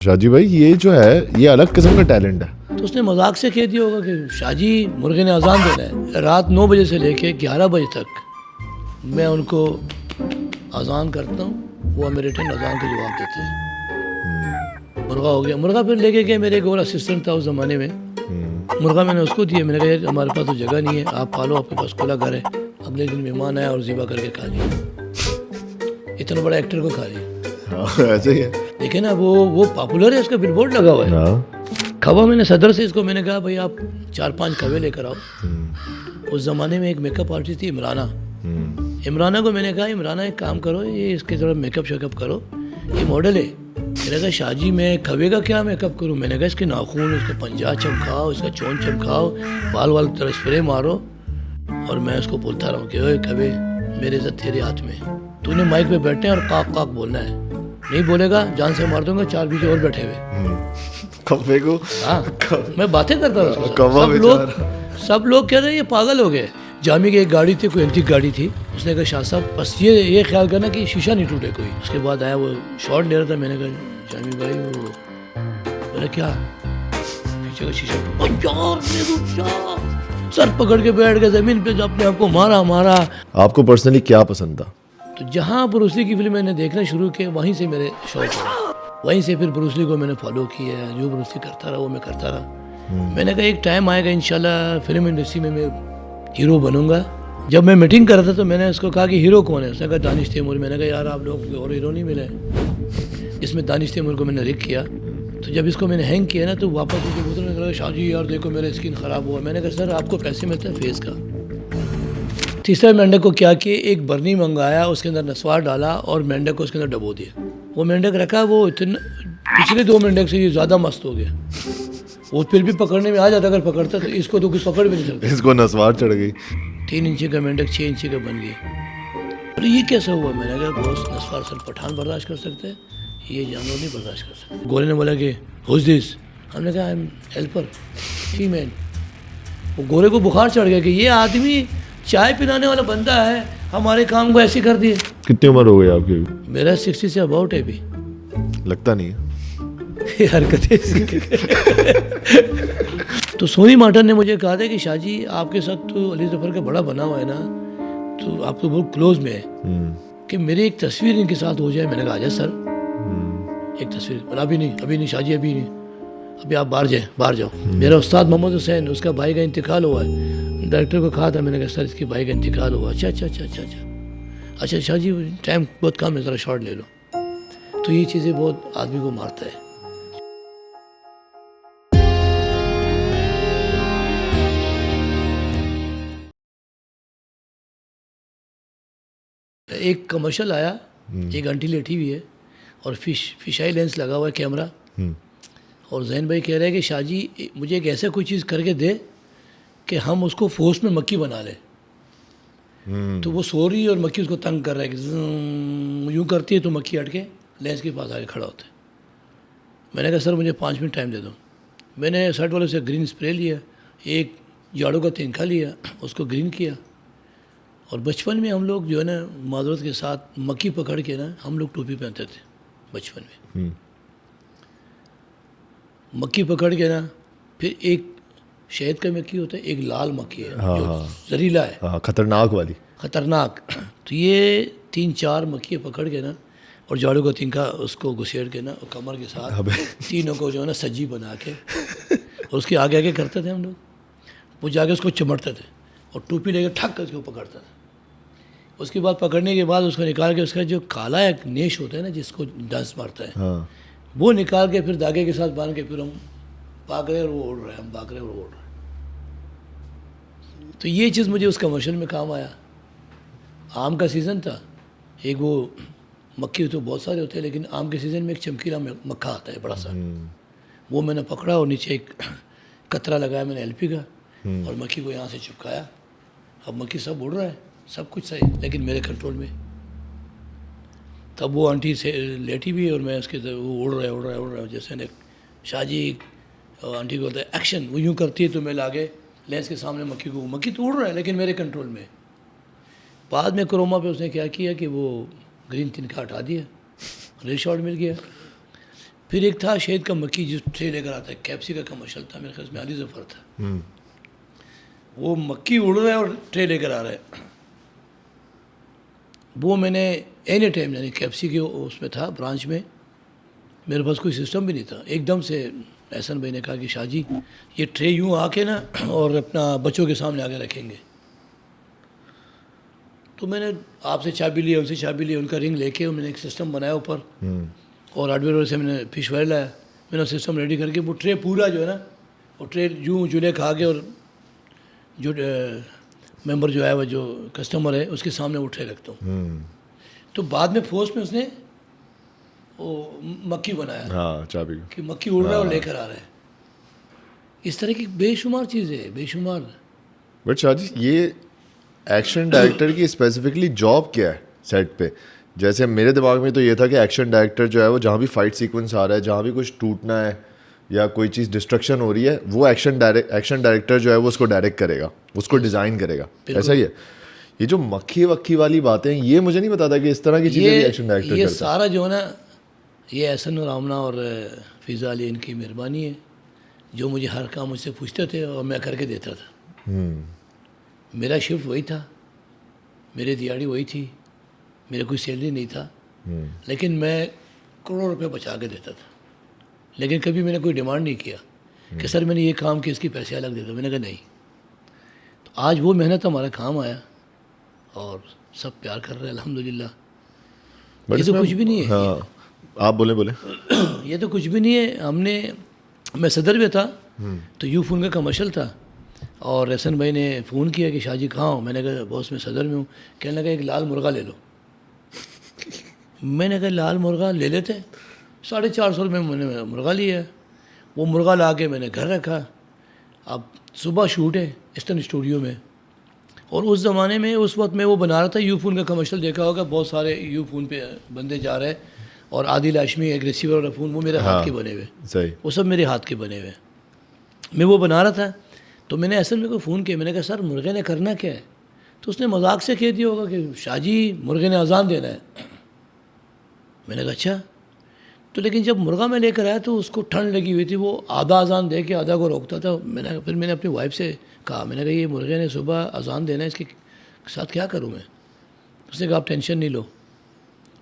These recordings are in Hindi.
शाहजी भाई ये जो है ये अलग किस्म का टैलेंट है। तो उसने मजाक से कह दिया होगा कि शाहजी मुर्गे ने अजान देना है। रात 9 बजे से लेके 11 बजे तक मैं उनको अजान करता हूँ, वो मेरे रिटर्न अजान का जवाब देते हैं। मुर्गा हो गया। मुर्गा फिर लेके गए, मेरे एक और असिस्टेंट था उस ज़माने में। मुर्गा मैंने उसको दिया, मैंने कहा यार हमारे पास तो जगह नहीं है, आप पालो, आपके पास खुला घर है। अगले दिन मेहमान आया और ज़िबा करके खा लिया। इतना बड़ा एक्टर को खा लिया। हाँ, ऐसे ही है। देखे ना, वो पॉपुलर है, उसका बिलबोर्ड लगा हुआ है। हाँ। खवा मैंने सदर से इसको मैंने कहा भाई आप 4-5 खवे लेकर आओ। उस ज़माने में एक मेकअप आर्टिस्ट थी इमराना। इमराना को मैंने कहा इमराना एक काम करो, ये इसके थोड़ा मेकअप शेकअप करो, ये मॉडल है। मैंने कहा शाहजी मैं खवे का क्या मेकअप करूँ? मैंने कहा इसके नाखून, इसका पंजा चमकाओ, इसका चोन चमकाओ, बाल वाल तरह स्प्रे मारो, और मैं उसको बोलता रहूँ कि ओए खवे मेरे इज्जत तेरे हाथ में, तूने माइक पे बैठे और काक काक बोलना है, नहीं बोलेगा जान से मार दूंगा। 4 पीछे और बैठे हुए। कव्वे को। हाँ, मैं बातें करता था उसके कौवा साथ। सब लोग कह रहे ये पागल हो गए। जामी की एक गाड़ी थी, कोई एंटीक गाड़ी थी। उसने कहा शाह साहब बस ये ख्याल करना कि शीशा नहीं टूटे कोई। उसके बाद आया वो शॉट ले रहा था, मैंने कहा जामी भाई वो, मैंने क्या पीछे का शीशा यार, सर पकड़ के बैठ गए जमीन पे, अपने आप को मारा। आपको पर्सनली क्या पसंद था? तो जहाँ ब्रूस ली की फिल्म मैंने देखना शुरू किया, वहीं से मेरे शौक हुआ। वहीं से फिर ब्रूस ली को मैंने फॉलो किया, जो ब्रूस ली करता रहा वो मैं करता रहा। मैंने कहा एक टाइम आएगा इंशाल्लाह फिल्म इंडस्ट्री में मैं हीरो बनूंगा। जब मैं मीटिंग कर रहा था तो मैंने उसको कहा कि हीरो कौन है? उसने कहा दानिश तैमूर। मैंने कहा यार आप लोग और हीरो नहीं मिले। इसमें दानिश तैमूर को मैंने रिक किया। तो जब इसको मैंने हैंग किया ना, तो वापस मुझे बोलने लगा शाहजी यार देखो मेरा स्किन ख़राब हुआ। मैंने कहा सर आपको पैसे मिलते हैं फेस का। तीसरे मेंढक को क्या किया, एक बर्नी मंगाया, उसके अंदर नस्वार डाला और मेंढक को उसके अंदर डबो दिया। वो मेंढक रखा, वो इतना पिछले 2 मेंढक से ये ज़्यादा मस्त हो गया। वो फिर भी पकड़ने में आ जाता, अगर पकड़ता तो इसको तो कुछ पकड़ भी नहीं सकता। इसको नस्वार चढ़ गई। 3 इंची का मेंढक 6 इंची का बन गया। अरे ये कैसे हुआ? मैंने कहा बॉस नस्वार सर पठान बर्दाश्त कर सकते हैं, ये जानवर नहीं बर्दाश्त कर सकते। गोरे ने बोला कि हुज दिस? हमने कहा आई एम हेल्पर फीमेल। वो गोरे को बुखार चढ़ गया कि ये आदमी चाय पिलाने वाला बंदा है, हमारे काम को ऐसे कर दिए। कितनी उम्र हो गई आपकी? मेरा 60 से अबाउट है अभी। लगता नहीं है। हरकतें तो सोनी मार्टन ने मुझे कहा था कि शाहजी आपके साथ तो अली जफर का बड़ा बना हुआ है ना, तो आप तो बहुत क्लोज में है, कि मेरी एक तस्वीर इनके साथ हो जाए। मैंने कहा आजा सर, एक तस्वीर। बोला अभी नहीं शाहजी, अभी नहीं, अभी आप बाहर जाओ। मेरा उस्ताद मोहम्मद हुसैन, उसका भाई का इंतकाल हुआ है। डायरेक्टर को कहा था, मैंने कहा सर इसके भाई का इंतकाल हुआ। अच्छा शाहजी टाइम बहुत कम है, ज़रा शॉर्ट ले लो। तो ये चीज़ें बहुत आदमी को मारता है। एक कमर्शियल आया, एक आंटी लेटी हुई है और फिशाई लेंस लगा हुआ है कैमरा, और जैन भाई कह रहे हैं कि शाहजी मुझे एक ऐसा कोई चीज़ करके दे कि हम उसको फोर्स में मक्खी बना लें। तो वो सो रही है और मक्खी उसको तंग कर रहा है कि यूँ करती है, तो मक्खी हट के लेंस के पास आके खड़ा होता है। मैंने कहा सर मुझे 5 मिनट टाइम दे दो। मैंने शर्ट वाले से ग्रीन स्प्रे लिया, एक झाड़ू का तिनका लिया, उसको ग्रीन किया। और बचपन में हम लोग जो है ना माजरत के साथ मक्खी पकड़ के ना, हम लोग टोपी पहनते थे बचपन में। मक्खी पकड़ के ना, फिर एक शहद का मक्खी होता है, एक लाल मक्खी है जो जहरीला है, खतरनाक वाली। खतरनाक। तो ये 3-4 मक्खी पकड़ के ना, और झाड़ू का तिनका उसको घुसेड़ के ना, और कमर के साथ तीनों को जो है ना सज्जी बना के, और उसके आगे आगे करते थे हम लोग। वो जाके उसको चिमटते थे और टोपी लेके ठक कर उसको पकड़ता था। उसके बाद पकड़ने के बाद उसको निकाल के, उसका जो काला एक नेश होता है ना जिसको डांस मारता है, वो निकाल के फिर धागे के साथ बांध के फिर हम भाग रहे और वो उड़ रहे हैं, हम भाग रहे और वो उड़ रहे हैं। तो ये चीज़ मुझे उस कमर्शियल में काम आया। आम का सीज़न था, एक वो मक्खी तो बहुत सारे होते हैं, लेकिन आम के सीज़न में एक चमकीला मक्खा आता है बड़ा सा, वो मैंने पकड़ा और नीचे एक कतरा लगाया मैंने एलपी का, और मक्खी को यहाँ से चिपकाया। अब मक्खी सब उड़ रहा है, सब कुछ सही, लेकिन मेरे कंट्रोल में। तब वो आंटी से लेटी भी और मैं उसके वो उड़ रहा है जैसे ने शाहजी आंटी को बोलता है एक्शन, वो यूँ करती है तो मैं लागे लेंस के सामने मक्खी तो उड़ रहा है लेकिन मेरे कंट्रोल में। बाद में क्रोमा पे उसने क्या किया कि वो ग्रीन तिनका हटा दिया, रेड शॉट मिल गया। फिर एक था शहीद का मक्की जो ट्रे लेकर आता है, कैप्सी का कमर्शियल था, मेरे ख्याल में अली जफ़र था। वो मक्की उड़ रहा है और ट्रे लेकर आ रहा है। वो मैंने एनी टाइम, यानी कैप्सी के उसमें था ब्रांच में, मेरे पास कोई सिस्टम भी नहीं था। एकदम से एहसन भाई ने कहा कि शाह जी ये ट्रे यूँ आके ना और अपना बच्चों के सामने आके रखेंगे। तो मैंने आपसे चाबी ली, उनसे चाबी ली, उनका रिंग लेके मैंने एक सिस्टम बनाया ऊपर, और हार्डवेयर से मैंने फिश वायर लाया, मैंने सिस्टम रेडी करके वो ट्रे पूरा जो है ना, वो ट्रे यूँ चूल्हे खा के, और जो मेंबर जो है वो जो कस्टमर है उसके सामने वो ट्रे रखता हूँ। तो बाद में फोर्स में उसने वो मक्की बनाया, हाँ चाबी कि मक्की उड़ रहा है और लेकर आ रहा है। इस तरह की बेशुमार चीज़ें हैं, बेशुमार। बट शाह जी ये एक्शन डायरेक्टर की स्पेसिफिकली जॉब क्या है सेट पे? जैसे मेरे दिमाग में तो ये था कि एक्शन डायरेक्टर जो है वो जहाँ भी फाइट सीक्वेंस आ रहा है, जहाँ भी कुछ टूटना है या कोई चीज़ डिस्ट्रक्शन हो रही है, वो एक्शन डायरेक्टर जो है वो उसको डायरेक्ट करेगा, उसको डिज़ाइन करेगा। ऐसा ही है। ये जो मक्खी वक्खी वाली बातें हैं, ये मुझे नहीं पता था कि इस तरह की चीज़ें भी एक्शन डायरेक्टर ये करता है। सारा जो है ना, ये एहसन और आमना और फ़िज़ा अली इनकी मेहरबानी है, जो मुझे हर काम मुझसे पूछते थे और मैं करके देता था। मेरा शिफ्ट वही था, मेरी दिहाड़ी वही थी, मेरे कोई सैलरी नहीं था, लेकिन मैं करोड़ों रुपए बचा के देता था। लेकिन कभी मैंने कोई डिमांड नहीं किया कि सर मैंने ये काम किया, इसकी पैसे अलग दे दो। मैंने कहा नहीं। तो आज वो मेहनत हमारा काम आया और सब प्यार कर रहे हैं अल्हम्दुलिल्लाह। ये तो कुछ भी नहीं है। हाँ, आप बोले ये तो कुछ भी नहीं है। हमने, मैं सदर में था तो यू फ़ोन का कमर्शियल था, और एहसन भाई ने फ़ोन किया कि शाह जी कहाँ हो? मैंने कहा बॉस मैं सदर में हूँ। कहने लगा एक लाल मुर्गा ले लो। मैंने कहा लाल मुर्गा ले लेते। 450 रुपये में मैंने मुर्गा लिया। वो मुर्गा ला के मैंने घर रखा। अब सुबह शूट है ईस्टर्न स्टूडियो में, और उस ज़माने में उस वक्त मैं वो बना रहा था, यू फ़ोन का कमर्शियल देखा होगा, बहुत सारे यू फ़ोन पे बंदे जा रहे हैं, और आदिल हाशमी एक रिसीवर वाला फ़ोन, वो मेरे हाथ के बने हुए, सही, वो सब मेरे हाथ के बने हुए। मैं वो बना रहा था, तो मैंने ऐसे मेरे को फ़ोन किया। मैंने कहा सर मुर्गे ने करना क्या है? तो उसने मजाक से कह दिया होगा कि शाह जी मुर्गे ने अजान देना है। मैंने कहा अच्छा। तो लेकिन जब मुर्गा मैं लेकर आया तो उसको ठंड लगी हुई थी, वो आधा अजान दे के आधा को रोकता था। फिर मैंने अपनी वाइफ से कहा, मैंने कहा ये मुर्गे ने सुबह अजान देना है, इसके साथ क्या करूँ मैं? उसने कहा आप टेंशन नहीं लो।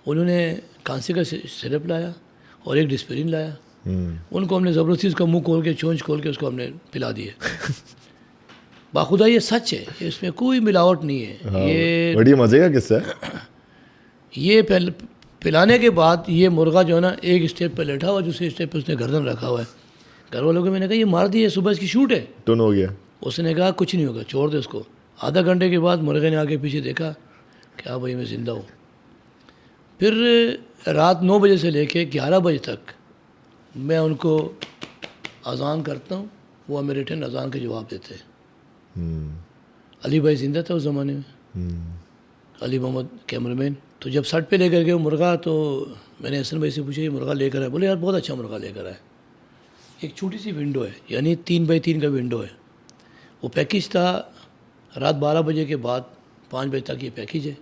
उन्होंने कांसे का सिरप लाया और एक डिस्पेरिन लाया। उनको हमने ज़बरदस्ती उसका मुंह खोल के, चोंच खोल के उसको हमने पिला दिए। बाखुदा ये सच है, इसमें कोई मिलावट नहीं है। हाँ, ये बड़ी मज़े का किस्सा है। ये पिलाने के बाद ये मुर्गा जो है ना, एक स्टेप पे लेटा हुआ, दूसरे स्टेप पे उसने गर्दन रखा हुआ है। घर वालों को मैंने कहा ये मार दिए, सुबह इसकी शूट है। टन हो गया। उसने कहा कुछ नहीं होगा, छोड़ दे उसको। आधा घंटे के बाद मुर्गे ने आगे पीछे देखा, क्या भाई मैं ज़िंदा हूँ। फिर रात 9 बजे से लेके 11 बजे तक मैं उनको अजान करता हूँ, वो हमें रिटर्न अजान के जवाब देते हैं। अली भाई ज़िंदा था उस ज़माने में, अली मोहम्मद कैमरामैन। तो जब सट पे लेकर गए मुर्गा, तो मैंने हसन भाई से पूछा ये मुर्गा लेकर आए? बोले यार बहुत अच्छा मुर्गा लेकर आए। एक छोटी सी विंडो है, यानी 3 बाई 3 का विंडो है। वो पैकेज था, रात 12 बजे के बाद 5 बजे तक ये पैकेज है।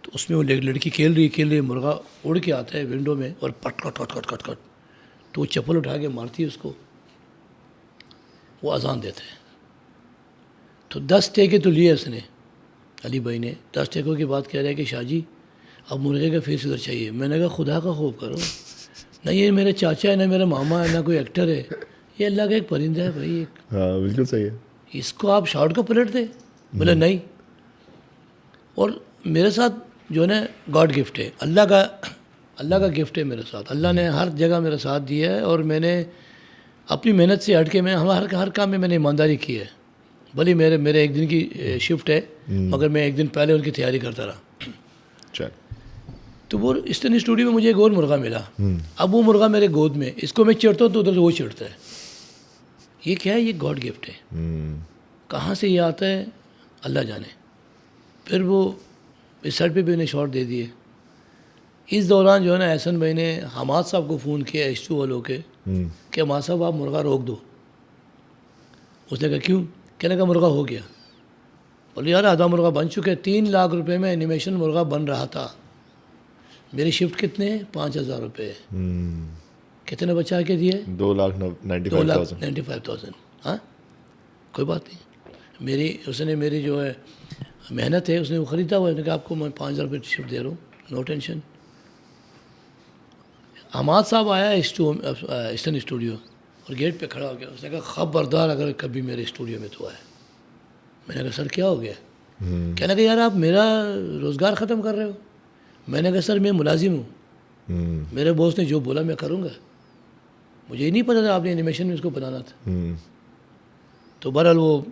तो उसमें वो लड़की खेल रही, मुर्गा उड़ के आता है विंडो में और पट cut cut cut cut cut, तो वो चप्पल उठा के मारती है उसको, वो अजान देते हैं। तो 10 टेके तो लिए उसने, अली भाई ने। 10 टेकों के बाद कह रहे हैं कि शाह जी अब मुर्गे का फेस इधर चाहिए। मैंने कहा खुदा का खौफ करो, ना ये मेरे चाचा है, ना मेरा मामा है, ना कोई एक्टर है, ये अल्लाह का एक परिंदा है भाई। हाँ बिल्कुल सही है। इसको आप शॉर्ट का पलट दे? बोले नहीं। और मेरे साथ जो है ना गॉड गिफ्ट है, अल्लाह का गिफ्ट है मेरे साथ। अल्लाह ने हर जगह मेरा साथ दिया है, और मैंने अपनी मेहनत से हट के मैं हर काम में मैंने ईमानदारी की है। भले मेरे एक दिन की शिफ्ट है, मगर मैं एक दिन पहले उनकी तैयारी करता रहा। चल, तो वो ईस्टर्न स्टूडियो में मुझे एक और मुर्गा मिला। अब वो मुर्गा मेरे गोद में, इसको मैं चिढ़ता हूँ तो उधर से वो चिढ़ता है। ये क्या है? ये गॉड गिफ्ट है। कहाँ से ये आता है अल्लाह जाने। फिर वो इस साइड पे भी उन्हें शॉट दे दिए। इस दौरान जो है ना एहसन भाई ने हमाद साहब को फ़ोन किया H2 वालों के, कि हमाद साहब आप मुर्गा रोक दो। उसने कहा क्यों? कहने का मुर्गा हो गया। बोले यार आधा मुर्गा बन चुके हैं। 3 लाख रुपए में एनिमेशन मुर्गा बन रहा था। मेरी शिफ्ट कितने हैं? 5,000 रुपये। कितने बचा के दिए? 2,95,000। 2,95,000। हाँ, कोई बात नहीं। उसने मेरी जो है मेहनत है उसने वो ख़रीदा हुआ है। उसने कहा आपको मैं 5,000 रुपये टिकट दे रहा हूँ, नो टेंशन। हमाद साहब आया ईस्टर्न स्टूडियो और गेट पे खड़ा हो गया। उसने कहा ख़बरदार अगर कभी मेरे स्टूडियो में तो आए। मैंने कहा सर क्या हो गया? कहने लगा यार आप मेरा रोज़गार ख़त्म कर रहे हो। मैंने कहा सर मैं मुलाजिम हूँ, मेरे बॉस ने जो बोला मैं करूँगा। मुझे ही नहीं पता था आपने एनिमेशन में इसको बनाना था। तो बहरहाल वो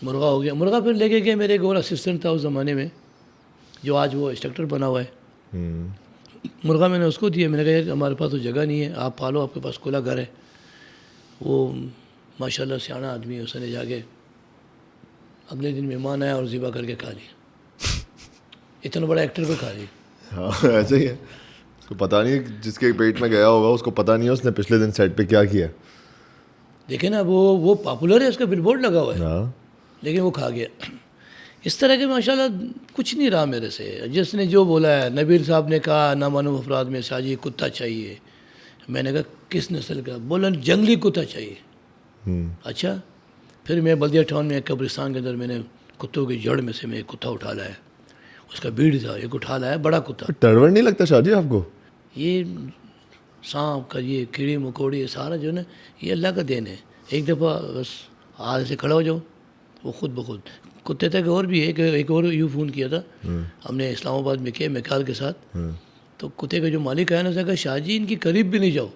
मुर्गा हो गया। मुर्गा फिर लेके गए, मेरे एक और असिस्टेंट था उस ज़माने में जो आज वो इंस्ट्रक्टर बना हुआ है। मुर्गा मैंने उसको दिया। मैंने कहा यार हमारे पास तो जगह नहीं है, आप पालो, आपके पास खुला घर है। वो माशाल्लाह सियाना आदमी है, उसने जाके अगले दिन मेहमान आया और ज़िबा करके खा लिया। इतना बड़ा एक्टर को खा लिया। हाँ ऐसे ही है, उसको पता नहीं, जिसके पेट में गया होगा उसको पता नहीं है उसने पिछले दिन सेट पे क्या किया। देखे ना, वो पॉपुलर है, उसका बिलबोर्ड लगा हुआ है, हाँ लेकिन वो खा गया। इस तरह के माशाल्लाह कुछ नहीं रहा मेरे से। जिसने जो बोला है, नबील साहब ने कहा नामालूम अफराद में शाजी कुत्ता चाहिए। मैंने कहा किस नस्ल का? बोला जंगली कुत्ता चाहिए। अच्छा, फिर मैं बल्दिया टाउन में एक कब्रिस्तान के अंदर मैंने कुत्तों की जड़ में से मैं एक कुत्ता उठा लाया। उसका बीड़ था, एक उठा लाया, बड़ा कुत्ता। डर नहीं लगता शाहजी आपको? ये सांप का, ये कीड़ी मकोड़ी, ये सारा जो है ना, ये अल्लाह का देन है। एक दफ़ा बस हाथ से खड़ा हो जाओ, वो खुद ब खुद। कुत्ते तक और भी एक और यूँ फ़ोन किया था हमने इस्लामाबाद में किया मेकाल के साथ। तो कुत्ते का जो मालिक है ना, उसने कहा शाहजी इनकी करीब भी नहीं जाओ,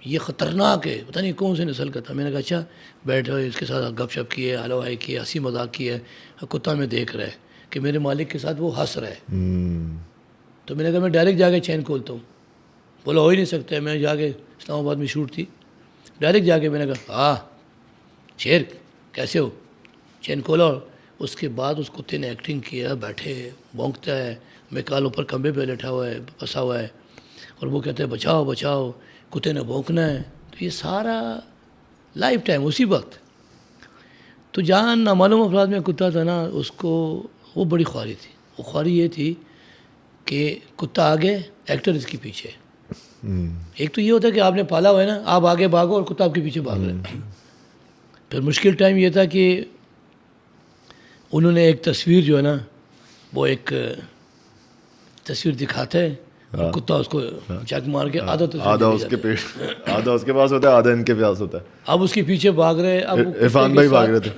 ये ख़तरनाक है, पता नहीं कौन से नस्ल का था। मैंने कहा अच्छा बैठो, इसके साथ गपशप किए, हलवाई किए, हंसी मजाक किए। कुत्ता में देख रहा है कि मेरे मालिक के साथ वो हंस रहा है। तो मैंने कहा मैं डायरेक्ट जाके चैन खोलता हूँ। बोला हो ही नहीं सकता है। मैं जाके इस्लामाबाद में शूट थी, डायरेक्ट जाके मैंने कहा हाँ शेर कैसे हो, चैन खोला। उसके बाद उस कुत्ते ने एक्टिंग किया, बैठे भौंकता है, मैं काल ऊपर खंबे पे लेटा हुआ है, फंसा हुआ है, और वो कहते हैं बचाओ बचाओ, कुत्ते ने भौंकना है। तो ये सारा लाइफ टाइम उसी वक्त। तो जहाँ नामालूम अफराद में कुत्ता था ना, उसको वो बड़ी ख्वारी थी। वो ख्वारी ये थी कि कुत्ता आगे, एक्टर इसके पीछे। एक तो ये होता है कि आपने पाला हुआ है ना, आप आगे भागो और कुत्ता आपके पीछे भाग रहा है। फिर मुश्किल टाइम ये था कि उन्होंने एक तस्वीर जो है ना, वो एक तस्वीर दिखाते हैं और कुत्ता उसको चक मार के आधा उसके पेट, आधा उसके पास होता है, आधा इनके पास होता है। अब उसके पीछे भाग रहे। अब इरफान भाई भाग रहे थे।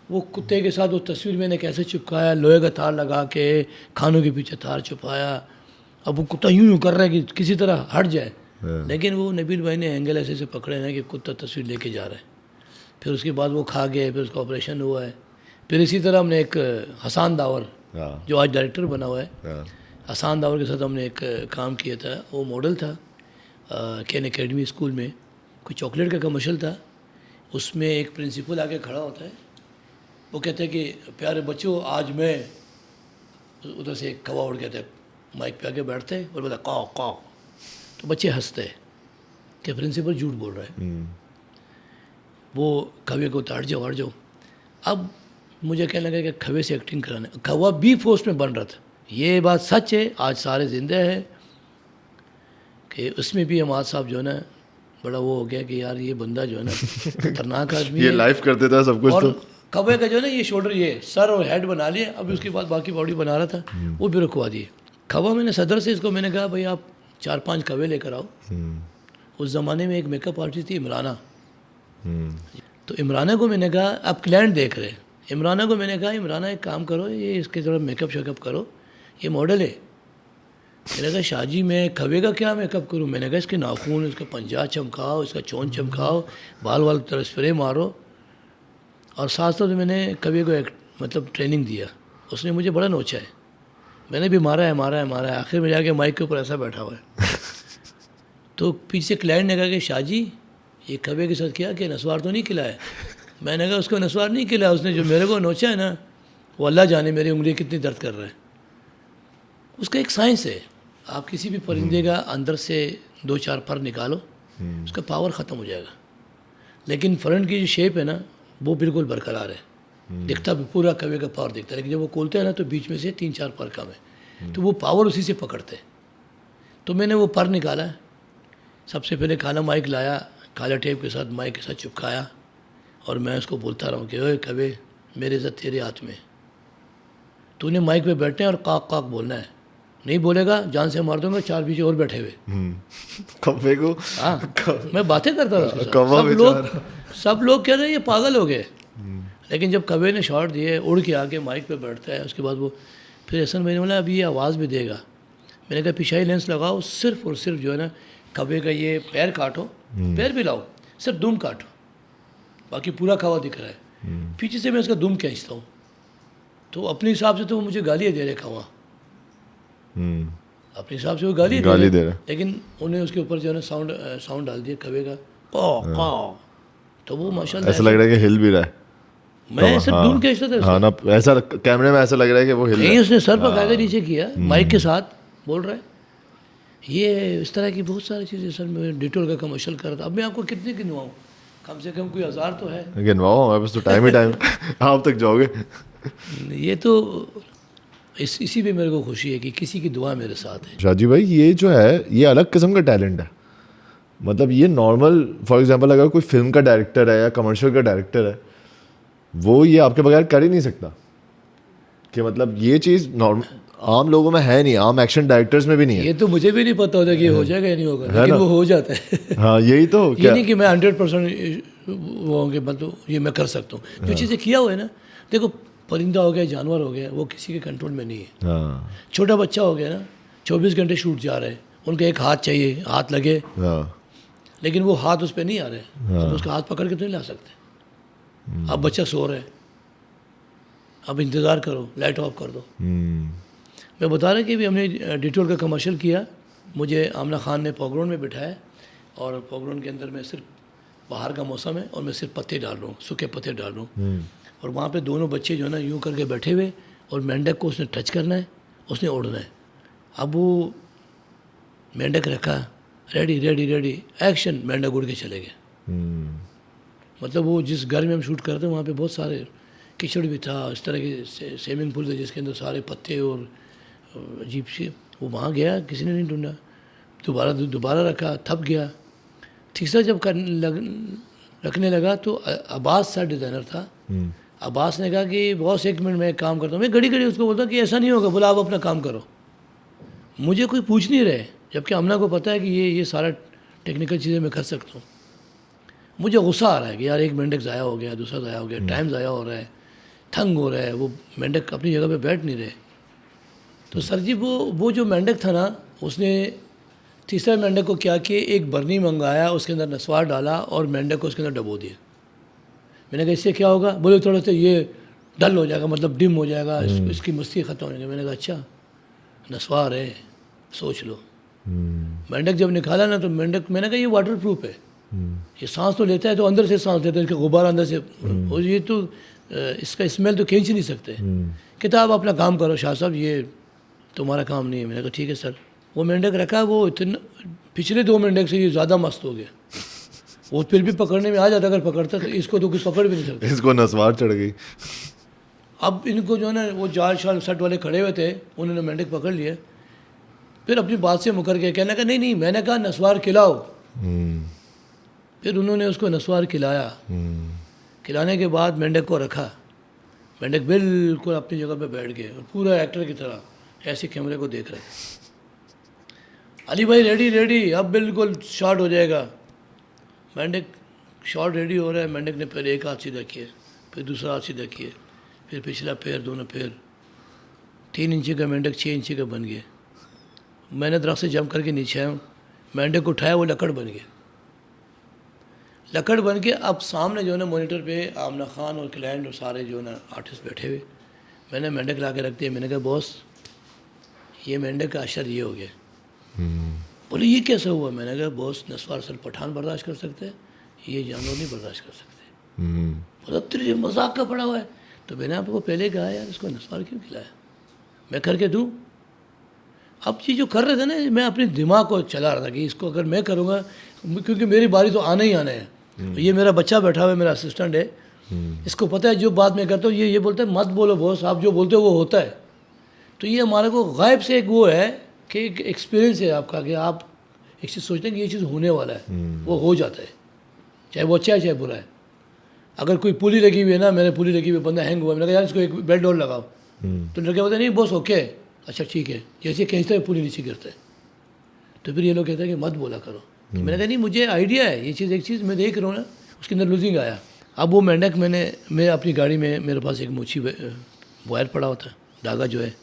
वो कुत्ते के साथ वो तस्वीर मैंने कैसे चिपकाया, लोहे का तार लगा के खानों के पीछे तार छुपाया। अब वो कुत्ता यूं कर रहा है कि किसी तरह हट जाए, लेकिन वो नबील भाई ने एंगल ऐसे से पकड़े ना कि कुत्ता तस्वीर लेके जा रहा है। फिर उसके बाद वो खा गए, फिर उसका ऑपरेशन हुआ है। फिर इसी तरह हमने एक हसान दावर जो आज डायरेक्टर बना हुआ है, हसान दावर के साथ हमने एक काम किया था। वो मॉडल था कैन एकेडमी स्कूल में, कोई चॉकलेट का कमर्शियल था। उसमें एक प्रिंसिपल आके खड़ा होता है, वो कहते हैं कि प्यारे बच्चों आज मैं, उधर से एक कौवा उड़ कहते हैं, माइक पे आके बैठते हैं और बोला कौ कौ। तो बच्चे हंसते हैं कि प्रिंसिपल झूठ बोल रहा है। वो कौवे को हट जाओ हट जाओ। अब मुझे कहने लगा कि कौवे से एक्टिंग कराने, कौवा बी फोर्स में बन रहा था। ये बात सच है, आज सारे जिंदे हैं कि उसमें भी हमाद साहब जो है ना, बड़ा वो हो गया कि यार ये बंदा जो है ना खतरनाक आदमी है। ये लाइफ कर देता है सब कुछ। तो कौवे का जो है ना ये शोल्डर, ये सर और हेड बना लिए। अब उसके बाद बाकी बॉडी बना रहा था, वो भी रुकवा दिए। कौवा मैंने सदर से इसको मैंने कहा भाई आप 4-5 कौवे लेकर आओ। उस ज़माने में एक मेकअप आर्टिस्ट थी इमराना। तो इमराना को मैंने कहा आप क्लाइंट देख रहे हैं, इमराना को मैंने कहा इमराना एक काम करो, ये इसके थोड़ा मेकअप शेकअप करो, ये मॉडल है। मैंने कहा शाहजी मैं कौवे का क्या मेकअप करूँ? मैंने कहा इसके नाखून, इसका पंजा चमकाओ, इसका चोंच चमकाओ, बाल वाल तरह स्प्रे मारो। और साथ साथ मैंने कौवे को मतलब ट्रेनिंग दिया। उसने मुझे बड़ा नोचा है, मैंने भी मारा है मारा है मारा है। आखिर में जाके माइक के ऊपर ऐसा बैठा हुआ है। तो पीछे क्लाइंट ने कहा कि शाहजी ये कौवे के साथ किया कि नस्वार तो नहीं खिलाया? मैंने कहा उसको नस्वार नहीं खिलाया, उसने जो मेरे को नोचा है ना, वो अल्लाह जाने मेरी उंगली कितनी दर्द कर रहा है। उसका एक साइंस है, आप किसी भी परिंदे का अंदर से 2-4 पर निकालो, उसका पावर ख़त्म हो जाएगा। लेकिन फ्रंट की जो शेप है ना, वो बिल्कुल बरकरार है, दिखता भी पूरा कौवे का पावर दिखता है। लेकिन जब वो खोलते हैं ना तो बीच में से 3-4 पर कम है, तो वो पावर उसी से पकड़ते हैं। तो मैंने वो पर निकाला, सबसे पहले काला माइक लाया, काला टेप के साथ माइक के साथ चिपकाया, और मैं उसको बोलता रहा हूँ कि ओए कबे, मेरी इज़्ज़त तेरे हाथ में, तूने माइक पे बैठना है और काक काक बोलना है, नहीं बोलेगा जान से मार दूंगा, 4 पीछे और बैठे हुए। कौवे को हाँ, मैं बातें करता था उसके साथ। कौवा सब लोग कह रहे हैं ये पागल हो गए, लेकिन जब कबे ने शॉट दिए, उड़ के आके माइक पे बैठता है, उसके बाद वो फिर एहसन भाई ने बोला अभी ये आवाज़ भी देगा। मैंने कहा पिछाई लेंस लगाओ, सिर्फ और सिर्फ जो है ना कबे का ये पैर काटो, पैर भी लाओ, सिर्फ दुम काटो, बाकी पूरा कवा दिख रहा है, पीछे से मैं उसका दुम खींचता हूँ। तो अपने हिसाब से तो वो मुझे गालियाँ दे रहे कवा, अपने हिसाब से वो गाली दे रहे, लेकिन उन्हें उसके ऊपर जो है ना साउंड डाल दिया कबे का, पॉ, तो वो माशाल्लाह ऐसा लग रहा है कि हिल भी रहा है। मैं सिर्फ दुम खींचता था। हाँ ना, ऐसा कैमरे में ऐसा लग रहा है कि वो हिल रहा नहीं, है। उसने सर पका के नीचे किया, माइक के साथ बोल रहा है। ये इस तरह की बहुत सारी चीज़ें सर, मैं डिटोल का कमर्शियल कर रहा था। अब मैं आपको कितने गिनवाऊँ, कम से कम कोई 1000 तो है। गिनवाओ, हमारे पास तो टाइम ही टाइम आप तक जाओगे। ये तो इसी पे मेरे को खुशी है कि किसी की दुआ मेरे साथ है। शाजी भाई, ये जो है ये अलग किस्म का टैलेंट है। मतलब ये नॉर्मल, फॉर एग्जांपल अगर कोई फिल्म का डायरेक्टर है या कमर्शियल का डायरेक्टर है, वो ये आपके बगैर कर ही नहीं सकता। कि मतलब ये चीज़ नॉर्मल आम लोगों में है नहीं, आम एक्शन डायरेक्टर्स में भी नहीं है। ये तो मुझे भी नहीं पता होता कि हो जाएगा या नहीं होगा, लेकिन वो हो जाता है। हाँ, यही तो ये क्या नहीं कि मैं 100% वो होंगे, मतलब ये मैं कर सकता हूँ। जो चीज़ें किया हुआ है ना, देखो परिंदा हो गया, जानवर हो गया, वो किसी के कंट्रोल में नहीं है। हाँ छोटा बच्चा हो गया ना, 24 घंटे शूट जा रहे हैं, उनका एक हाथ चाहिए, हाथ लगे, हाँ लेकिन वो हाथ उस पर नहीं आ रहे, अब उसका हाथ पकड़ के तो नहीं ला सकते। अब बच्चा सो रहा है, अब इंतज़ार करो, लाइट ऑफ कर दो। मैं बता रहा कि भी हमने डिटोल का कमर्शियल किया, मुझे आमना खान ने पॉकग्राउंड में बिठाया, और पॉकग्राउंड के अंदर मैं सिर्फ बाहर का मौसम है और मैं सिर्फ पत्ते डाल रहा हूँ, सूखे पत्ते डाल रहा हूँ, और वहाँ पे दोनों बच्चे जो है ना यूँ करके बैठे हुए, और मेंढक को उसने टच करना है, उसने उड़ना है। अब वो मेंढक रखा, रेडी रेडी रेडी एक्शन, मेंढक उड़ के चले गए। मतलब वो जिस घर में हम शूट करते हैं वहाँ पे बहुत सारे कीचड़ भी था, इस तरह के स्विमिंग पूल थे जिसके अंदर सारे पत्ते और अजीब सी, वो वहाँ गया, किसी ने नहीं ढूंढा, दोबारा रखा, थप गया। तीसरा जब रखने लगा तो अब्बास सा डिज़ाइनर था, अब्बास ने कहा कि बॉस 1 मिनट में एक काम करता हूँ। मैं घड़ी घड़ी उसको बोलता कि ऐसा नहीं होगा, बोला आप अपना काम करो, मुझे कोई पूछ नहीं रहे, जबकि अमना को पता है कि ये सारा टेक्निकल चीज़ें मैं कर सकता हूँ। मुझे गुस्सा आ रहा है कि यार एक मेंढक ज़ाया हो गया, दूसरा ज़ाया हो गया, टाइम ज़ाया हो रहा है, थंग हो रहा है, वो मेंढक अपनी जगह पे बैठ नहीं रहे। तो सर जी वो जो मेंढक था ना, उसने तीसरा मेंढक को क्या किया, एक बर्नी मंगाया, उसके अंदर नस्वार डाला और मेंढक को उसके अंदर डबो दिया। मैंने कहा इससे क्या होगा, बोले थोड़ा सा ये डल हो जाएगा, मतलब डिम हो जाएगा, इसकी मस्ती ख़त्म हो जाएगी। मैंने कहा अच्छा नस्वार है, सोच लो। मेंढक जब निकाला ना तो मेंढक, मैंने कहा ये वाटर प्रूफ है, ये सांस तो लेता है, तो अंदर से सांस लेता है, इसका गुब्बारा अंदर से, और ये तो इसका स्मेल तो खींच नहीं सकते। किताब अपना काम करो शाह साहब, ये तुम्हारा काम नहीं है। मैंने कहा ठीक है सर। वो मेंढक रखा, वो इतना पिछले 2 मेंढक से ये ज़्यादा मस्त हो गया, वो फिर भी पकड़ने में आ जाता, अगर पकड़ता तो इसको तो कुछ पकड़ भी नहीं सकता, इसको नस्वार चढ़ गई। अब इनको जो है ना, वो जाल शाल सट वाले खड़े हुए थे, उन्होंने मेंढक पकड़ लिया, फिर अपनी बात से मुकर के कहने का नहीं नहीं, मैंने कहा नस्वार खिलाओ। फिर उन्होंने उसको नस्वार खिलाया, खिलाने के बाद मेंढक को रखा, मेंढक बिल्कुल अपनी जगह पे बैठ गए और पूरा एक्टर की तरह ऐसे कैमरे को देख रहे। अली भाई रेडी रेडी, अब बिल्कुल शॉट हो जाएगा। मेंढक शॉट रेडी हो रहा है, मेंढक ने पहले एक हाथ सीधा किया, फिर दूसरा हाथ सीधा किया, फिर पिछला पैर, दोनों पैर, 3 इंची का मेंढक 6 इंची का बन गया। मैंने दरख्त से जंप करके नीचे आया, मेंढक को उठाया, वो लकड़ बन गया। लकड़ बन के अब सामने जो है ना मॉनिटर पे आमना खान और क्लाइंट और सारे जो है ना आर्टिस्ट बैठे हुए। मैंने मेंढक ला के रख दिया। मैंने कहा बॉस ये मेंढक का अशर ये हो गया। बोले ये कैसे हुआ? मैंने कहा बॉस नस्वार सर पठान बर्दाश्त कर सकते हैं, ये जानवर नहीं बर्दाश्त कर सकते। बोला तेरे मजाक का पड़ा हुआ है। तो मैंने आपको पहले कहा यार इसको नस्वार क्यों खिलाया, मैं करके दूँ। अब ये जो कर रहे थे ना, मैं अपने दिमाग को चला रहा था कि इसको अगर मैं करूँगा, क्योंकि मेरी बारी तो आना ही आना है। ये मेरा बच्चा बैठा हुआ है, मेरा असिस्टेंट है, इसको पता है जो बात मैं करता हूँ ये बोलता है मत बोलो बॉस, आप जो बोलते हो वो होता है। तो ये हमारे को गायब से एक वो है कि एक एक्सपीरियंस है आपका कि आप एक चीज़ सोचते हैं कि ये चीज़ होने वाला है, वो हो जाता है, चाहे वो अच्छा है चाहे बुरा है। अगर कोई पुली लगी हुई है ना, मैंने पुली लगी हुई बंदा हैंग हुआ, मैंने कहा यार इसको एक बेल्ट और लगाओ, तो लड़के बोलते नहीं बॉस ओके है, अच्छा ठीक है, जैसे खींचता है पुली नीचे गिरता है। तो फिर ये लोग कहते हैं कि मत बोला करो। तो मैंने कहा नहीं मुझे आइडिया है, ये चीज़ एक चीज़ मैं देख रहा हूँ ना, उसके अंदर लूजिंग आया। अब वो मेंढक मैं अपनी गाड़ी में, मेरे पास एक मोची वायर पड़ा होता है, धागा जो है,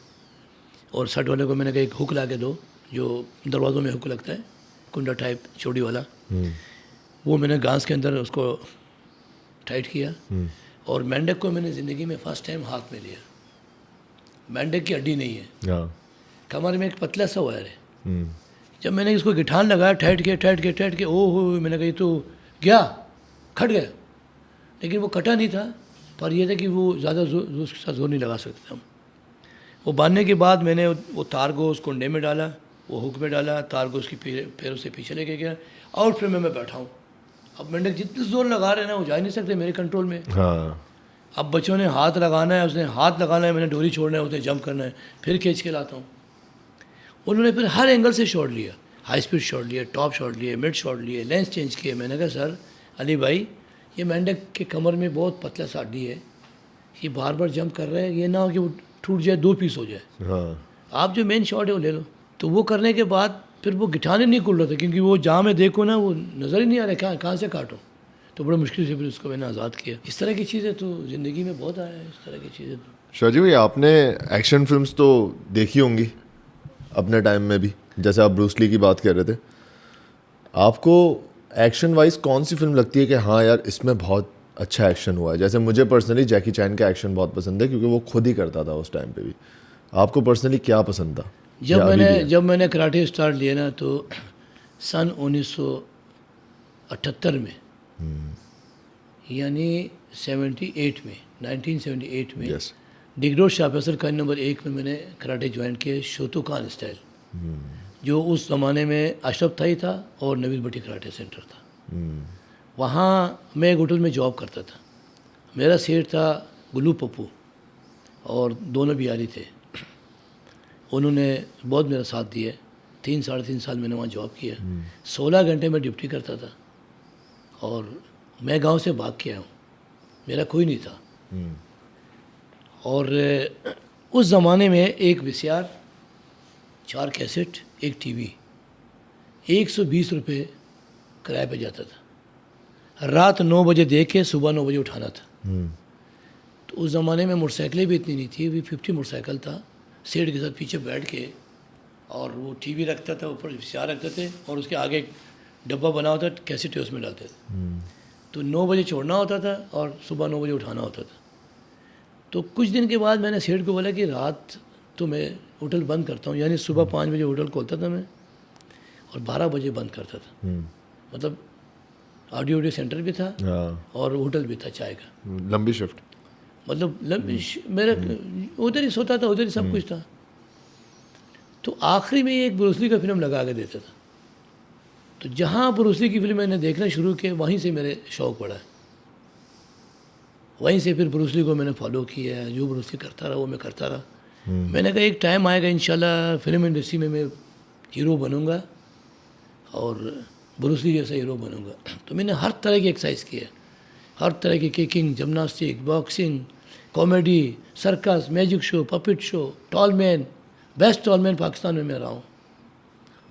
और शर्ट वाले को मैंने कहा एक हुक ला के दो, जो दरवाज़ों में हुक लगता है, कुंडा टाइप चौड़ी वाला, वो मैंने घास के अंदर उसको टाइट किया। और मेंढक को मैंने ज़िंदगी में फर्स्ट टाइम हाथ में लिया। मेंढक की हड्डी नहीं है, कमर में एक पतला सा वायर है। जब मैंने इसको गिठान लगाया, टाइट किया, ओह हो, मैंने कही तो गया, खट गया, लेकिन वो कटा नहीं था, पर यह था कि वो ज़्यादा उसके साथ जोर नहीं लगा सकते हम। वो बांधने के बाद मैंने वो तार को उस कुंडे में डाला, वो हुक में डाला, तार को उसकी पैरों से पीछे लेके गया, आउटफ्रेम में मैं बैठा हूँ। अब मेंढक जितने जोर लगा रहे हैं ना, वो जा ही नहीं सकते मेरे कंट्रोल में। अब बच्चों ने हाथ लगाना है, उसने हाथ लगाना है, मैंने डोरी छोड़ना है, उसने जंप करना है, फिर खींच के लाता हूँ। उन्होंने फिर हर एंगल से शॉट लिया, हाई स्पीड शॉट लिए, टॉप शॉट लिए, मिड शॉट लिए, लेंस चेंज किए। मैंने कहा सर अली भाई, ये मेंढक के कमर में बहुत पतला सा हड्डी है, ये बार बार जंप कर रहे हैं, ये ना हो कि वो टूट जाए, 2 पीस हो जाए। आप जो मेन शॉट है वो ले लो। तो वो करने के बाद फिर वो गिठाने नहीं खुल रहा था, क्योंकि वो जहाँ मैं देखो ना वो नज़र ही नहीं आ रहा कहाँ से काटूँ। तो बड़े मुश्किल से फिर उसको मैंने आज़ाद किया। इस तरह की चीज़ें तो ज़िंदगी में बहुत आया है, इस तरह की चीज़ें। शाहजी भाई, आपने एक्शन फिल्म्स तो देखी होंगी अपने टाइम में भी, जैसे आप ब्रूस ली की बात कर रहे थे। आपको एक्शन वाइज कौन सी फिल्म लगती है कि हाँ यार इसमें बहुत अच्छा एक्शन हुआ है? जैसे मुझे पर्सनली जैकी चैन का एक्शन बहुत पसंद है, क्योंकि वो खुद ही करता था उस टाइम पे भी। आपको पर्सनली क्या पसंद था? जब मैंने कराटे स्टार्ट लिया ना, तो सन 1978 में, यानी 1978 में yes. डिगडोर शापेसर का नंबर 1 में मैंने कराटे ज्वाइन किया, शोतोकान स्टाइल, जो उस ज़माने में अशरफ थाई था और नवीद भट्टी कराटे सेंटर था। वहाँ मैं एक होटल में जॉब करता था, मेरा सेठ था गुल्लू पप्पू, और दोनों बिहारी थे। उन्होंने बहुत मेरा साथ दिया, 3-3.5 साल मैंने वहाँ जॉब किया। 16 घंटे में ड्यूटी करता था, और मैं गांव से भाग के आया हूँ, मेरा कोई नहीं था। और उस ज़माने में एक VCR, 4 कैसेट, एक टीवी, 120 रुपये किराए पे जाता था। रात 9 बजे देख के सुबह 9 बजे उठाना था। तो उस ज़माने में मोटरसाइकिलें भी इतनी नहीं थी, V50 मोटरसाइकिल था, सेठ के साथ पीछे बैठ के, और वो टीवी रखता था, ऊपर VCR रखते थे, और उसके आगे एक डब्बा बना होता, कैसेट उसमें डालते थे। तो 9 बजे छोड़ना होता था और सुबह 9 बजे उठाना होता था। तो कुछ दिन के बाद मैंने सेठ को बोला कि रात तो मैं होटल बंद करता हूँ, यानी सुबह 5 बजे होटल खोलता था मैं, और 12 बजे बंद करता था। मतलब ऑडियो सेंटर भी था और होटल भी था चाय का, लंबी शिफ्ट। मतलब मेरा उधर ही सोता था, उधर ही सब कुछ था। तो आखिरी में एक ब्रूस ली का फिल्म लगा के देता था। तो जहाँ ब्रूस ली की फिल्म मैंने देखना शुरू किया, वहीं से मेरे शौक़ बढ़ा है। वहीं से फिर ब्रूस ली को मैंने फॉलो किया, जो ब्रूस ली करता रहा वो मैं करता रहा। मैंने कहा एक टाइम आएगा इंशाल्लाह फिल्म इंडस्ट्री में मैं हीरो बनूंगा, और ब्रूस ली जैसा हीरो बनूंगा। तो मैंने हर तरह की एक्सरसाइज की है, हर तरह की kicking, gymnastic, boxing, comedy, circus, magic show, puppet show, tall man, best tall man Pakistan में मैं रहा हूँ,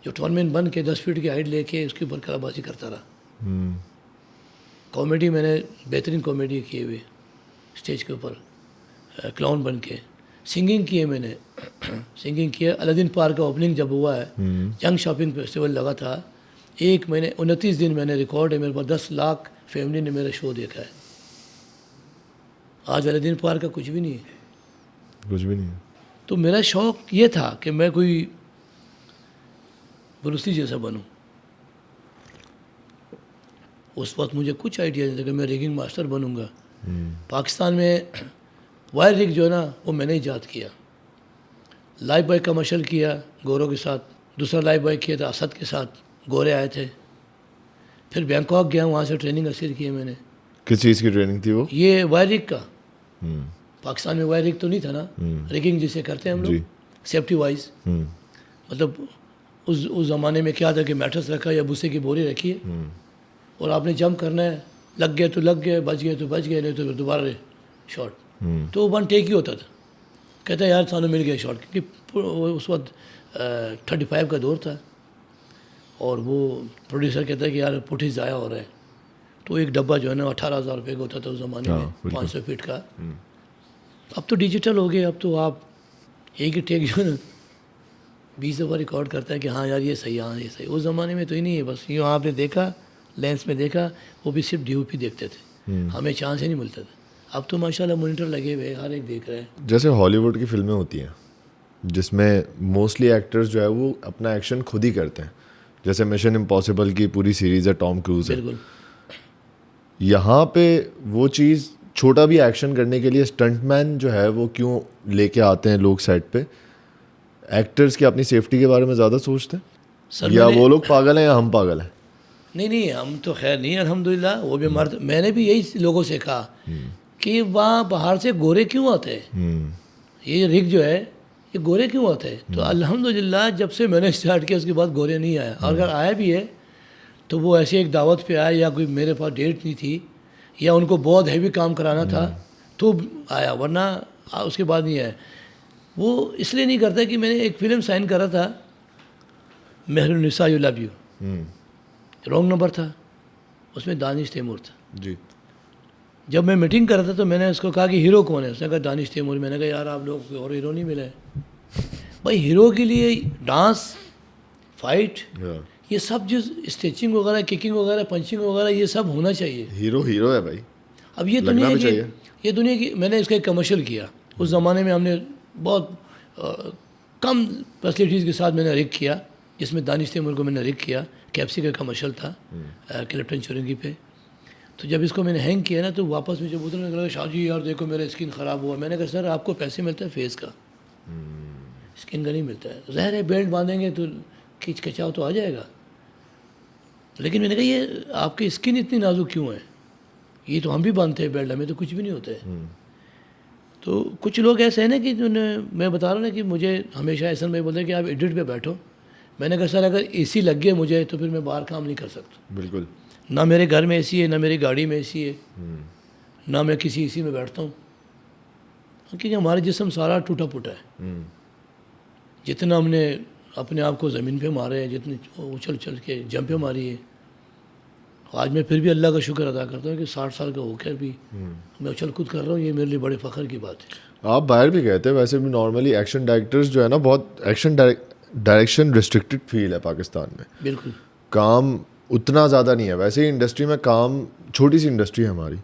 जो टॉलमैन बन के 10 फीट की हाइट लेके उसके ऊपर कलाबाजी करता रहा। कॉमेडी मैंने बेहतरीन कॉमेडी की हुई स्टेज के ऊपर, क्लाउन बन के। सिंगिंग की है मैंने, सिंगिंग किया। अलादीन पार्क का ओपनिंग जब हुआ है, जंग शॉपिंग फेस्टिवल लगा था, 1 महीने 29 दिन मैंने, रिकॉर्ड है मेरे पास, 10 लाख फैमिली ने मेरा शो देखा है। आज अलादीन पार्क का कुछ भी नहीं है, कुछ भी नहीं है। तो मेरा शौक़ ये था कि मैं कोई ब्रूस ली जैसा बनूं। उस वक्त मुझे कुछ आइडिया नहीं था कि मैं रिगिंग मास्टर बनूंगा। पाकिस्तान में वायर रिग जो है ना, वो मैंने ईजाद किया। लाइफ बॉय कमर्शियल किया गोरों के साथ, दूसरा लाइफ बॉय किया था असद के साथ, गोरे आए थे। फिर बैंकॉक गया, वहाँ से ट्रेनिंग हासिल की है मैंने। किस चीज़ की ट्रेनिंग थी वो? ये वायर रिग का। पाकिस्तान में वायर रिग तो नहीं था ना, रिगिंग जिसे करते हैं हम लोग सेफ्टी वाइज, मतलब उस ज़माने में क्या था कि मैट्रेस रखा या भूसे की बोरी रखी है और आपने जंप करना है, लग गए तो लग गए, बच गए तो बच गए, नहीं तो फिर दोबारा शॉट। तो वन टेक ही होता था। कहता यार सानू मिल गया शॉट, क्योंकि उस वक्त 35 का दौर था और वो प्रोड्यूसर कहता है कि यार फुटेज ज़ाया हो रहा है। तो एक डब्बा जो है ना 18,000 रुपये का होता था उस ज़माने में, 500 फीट का। अब तो डिजिटल हो गए, अब तो आप एक ही टेक जो है ना 20 दफ़ा रिकॉर्ड करता है कि हाँ यार ये सही, हाँ ये सही। उस ज़माने में तो ही नहीं है, बस यूँ आपने देखा, लेंस में देखा, वो भी सिर्फ DOP देखते थे, हमें चांस ही नहीं मिलता था। अब तो माशाल्लाह मॉनिटर लगे हुए, हर एक देख रहा है। जैसे हॉलीवुड की फिल्में होती हैं जिसमें मोस्टली एक्टर्स जो है वो अपना एक्शन खुद ही करते हैं, जैसे मिशन इम्पॉसिबल की पूरी सीरीज़ है, टॉम क्रूज है। बिल्कुल। यहाँ पे वो चीज़, छोटा भी एक्शन करने के लिए स्टंटमैन जो है वो क्यों लेके आते हैं लोग सेट पे? एक्टर्स की अपनी सेफ्टी के बारे में ज़्यादा सोचते हैं, सर या वो लोग पागल हैं या हम पागल हैं? नहीं, हम तो खैर नहीं, अल्हम्दुलिल्लाह। वो भी मर्द, मैंने भी यही लोगों से कहा कि वहाँ बाहर से गोरे क्यों आते हैं, ये रिग जो है ये गोरे क्यों आते हैं? तो अल्हम्दुलिल्लाह जब से मैंने स्टार्ट किया उसके बाद गोरे नहीं आया। और अगर आया भी है तो वो ऐसे एक दावत पे आया, या कोई मेरे पास डेट नहीं थी, या उनको बहुत हैवी काम कराना था तो आया, वरना उसके बाद नहीं आया। वो इसलिए नहीं करता कि मैंने एक फ़िल्म साइन करा था, Mehrunnisa you love you, wrong number था, उसमें दानिश तैमूर था जी। जब मैं मीटिंग कर रहा था तो मैंने उसको कहा कि हीरो कौन है? उसने कहा दानिश तैमूर। मैंने कहा यार आप लोग और हीरो नहीं मिले भाई। हीरो के लिए डांस, फाइट, ये सब जो स्टिचिंग वगैरह, किकिंग वगैरह, पंचिंग वगैरह, ये सब होना चाहिए। हीरो हीरो है भाई। अब ये लगना भी चाहिए। ये दुनिया की, मैंने इसका एक कमर्शियल किया उस ज़माने में, हमने बहुत कम फैसिलिटीज़ के साथ मैंने रिक किया, जिसमें दानिश तैमूर को मैंने रिक किया। कैप्सी का कमर्शियल था क्लिफ्टन चुरंगी पे। तो जब इसको मैंने हैंग किया ना, तो वापस में जब उतरने लगा, शाहजी यार देखो मेरा स्किन ख़राब हुआ। मैंने कहा सर आपको पैसे मिलते हैं फेस का, स्किन का नहीं मिलता है। ज़ाहिर है बेल्ट बांधेंगे तो खींच खिंचाव तो आ जाएगा, लेकिन मैंने कहा ये आपकी स्किन इतनी नाजुक क्यों है? ये तो हम भी बांधते हैं बेल्ट, हमें तो कुछ भी नहीं होता है। तो कुछ लोग ऐसे हैं ना कि मैं बता रहा हूँ ना कि मुझे हमेशा ऐसा में बोलते हैं कि आप एडिट पे बैठो। मैंने कहा सर अगर AC लग गया मुझे तो फिर मैं बाहर काम नहीं कर सकता। बिल्कुल। ना मेरे घर में AC है, ना मेरी गाड़ी में AC है, ना मैं किसी AC में बैठता हूँ, क्योंकि हमारा जिस्म सारा टूटा फूटा है। जितना हमने अपने आप को ज़मीन पे मारे हैं, जितने उछल उछल के जंपे मारी है, आज मैं फिर भी अल्लाह का शुक्र अदा करता हूँ कि 60 साल का होकर भी मैं उछल कूद कर रहा हूँ। ये मेरे लिए बड़े फ़ख्र की बात है। आप बाहर भी कहते हैं, वैसे भी नॉर्मली एक्शन डायरेक्टर्स जो है ना, बहुत एक्शन डायरेक्शन रिस्ट्रिक्टेड फील्ड है पाकिस्तान में। बिल्कुल। काम उतना ज़्यादा नहीं है, वैसे ही इंडस्ट्री में काम, छोटी सी इंडस्ट्री है हमारी,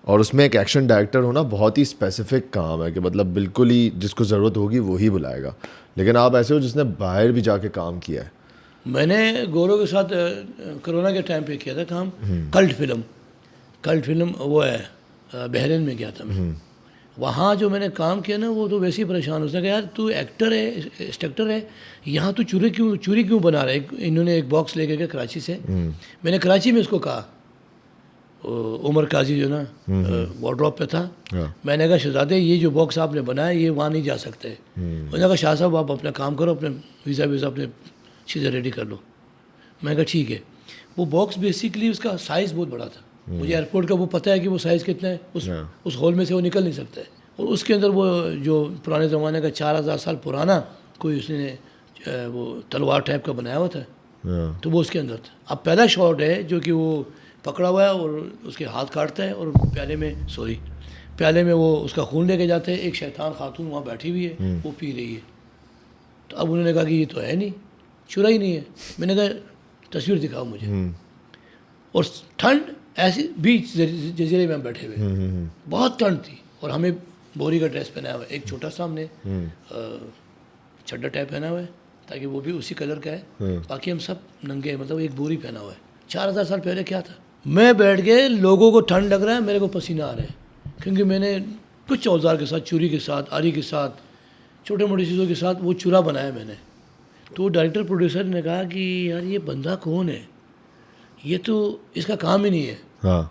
और उसमें एक एक्शन डायरेक्टर होना बहुत ही स्पेसिफिक काम है कि मतलब बिल्कुल ही जिसको ज़रूरत होगी वो ही बुलाएगा। लेकिन आप ऐसे हो जिसने बाहर भी जाके काम किया है। मैंने गौरव के साथ कोरोना के टाइम पे किया था काम, कल्ट फिल्म वो है, बहरीन में गया था मैं। वहाँ जो मैंने काम किया ना, वो तो वैसे ही परेशान। उसने कहा यार तू एक्टर है, इंस्ट्रक्टर है, यहाँ तू चूरी क्यों बना रहा है? इन्होंने एक बॉक्स लेके गया कराची से। मैंने कराची में उसको कहा, उमर काजी जो ना वार्डरोब पे था, मैंने कहा शहजादे ये जो बॉक्स आपने बनाया ये वहाँ नहीं जा सकते। उन्होंने कहा शाह साहब आप अपना काम करो, अपने वीज़ा अपने चीज़ें रेडी कर लो। मैंने कहा ठीक है। वो बॉक्स बेसिकली उसका साइज़ बहुत बड़ा था। मुझे एयरपोर्ट का वो पता है कि वो साइज़ कितना है, उस हॉल में से वो निकल नहीं सकता है। और उसके अंदर वो जो पुराने ज़माने का 4000 साल पुराना कोई उसने वो तलवार टाइप का बनाया हुआ था, तो वो उसके अंदर था। अब पहला शॉट है जो कि वो पकड़ा हुआ है और उसके हाथ काटता है और प्याले में वो उसका खून लेके जाते हैं। एक शैतान खातून वहाँ बैठी हुई है, वो पी रही है। तो अब उन्होंने कहा कि ये तो है नहीं, चुरा ही नहीं है। मैंने कहा तस्वीर दिखाओ मुझे। और ठंड ऐसी बीच जजीरे में बैठे हुए, बहुत ठंड थी, और हमें बोरी का ड्रेस पहना हुआ है, एक छोटा सा हमने चड्डा टाइप पहना हुआ है ताकि वो भी उसी कलर का है, बाकी हम सब नंगे, मतलब एक बोरी पहना हुआ है। 4000 साल पहले क्या था? मैं बैठ के, लोगों को ठंड लग रहा है, मेरे को पसीना आ रहा है, क्योंकि मैंने कुछ औजार के साथ, चूरी के साथ, आरी के साथ, छोटे मोटी चीज़ों के साथ वो चूरा बनाया मैंने। तो डायरेक्टर प्रोड्यूसर ने कहा कि यार ये बंदा कौन है, ये तो इसका काम ही नहीं है। हाँ।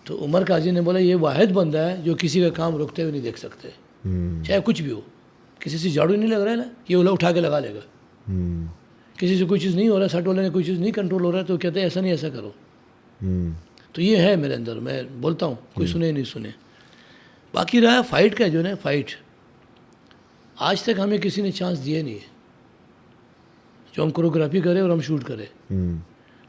तो उमर काजी ने बोला ये वाहिद बंदा है जो किसी का काम रुकते हुए नहीं देख सकते, चाहे कुछ भी हो। किसी से झाड़ू नहीं लग रहा है ना, ये उठा के लगा लेगा, किसी से कोई चीज़ नहीं हो रहा, सेट वाले ने कोई चीज़ नहीं कंट्रोल हो रहा है तो कहते हैं ऐसा नहीं ऐसा करो। तो ये है मेरे अंदर, मैं बोलता हूँ, कोई सुने नहीं सुने। बाकी रहा फाइट का, जो ना फाइट, आज तक हमें किसी ने चांस दिए नहीं है जो हम कोरियोग्राफी करें और हम शूट करें।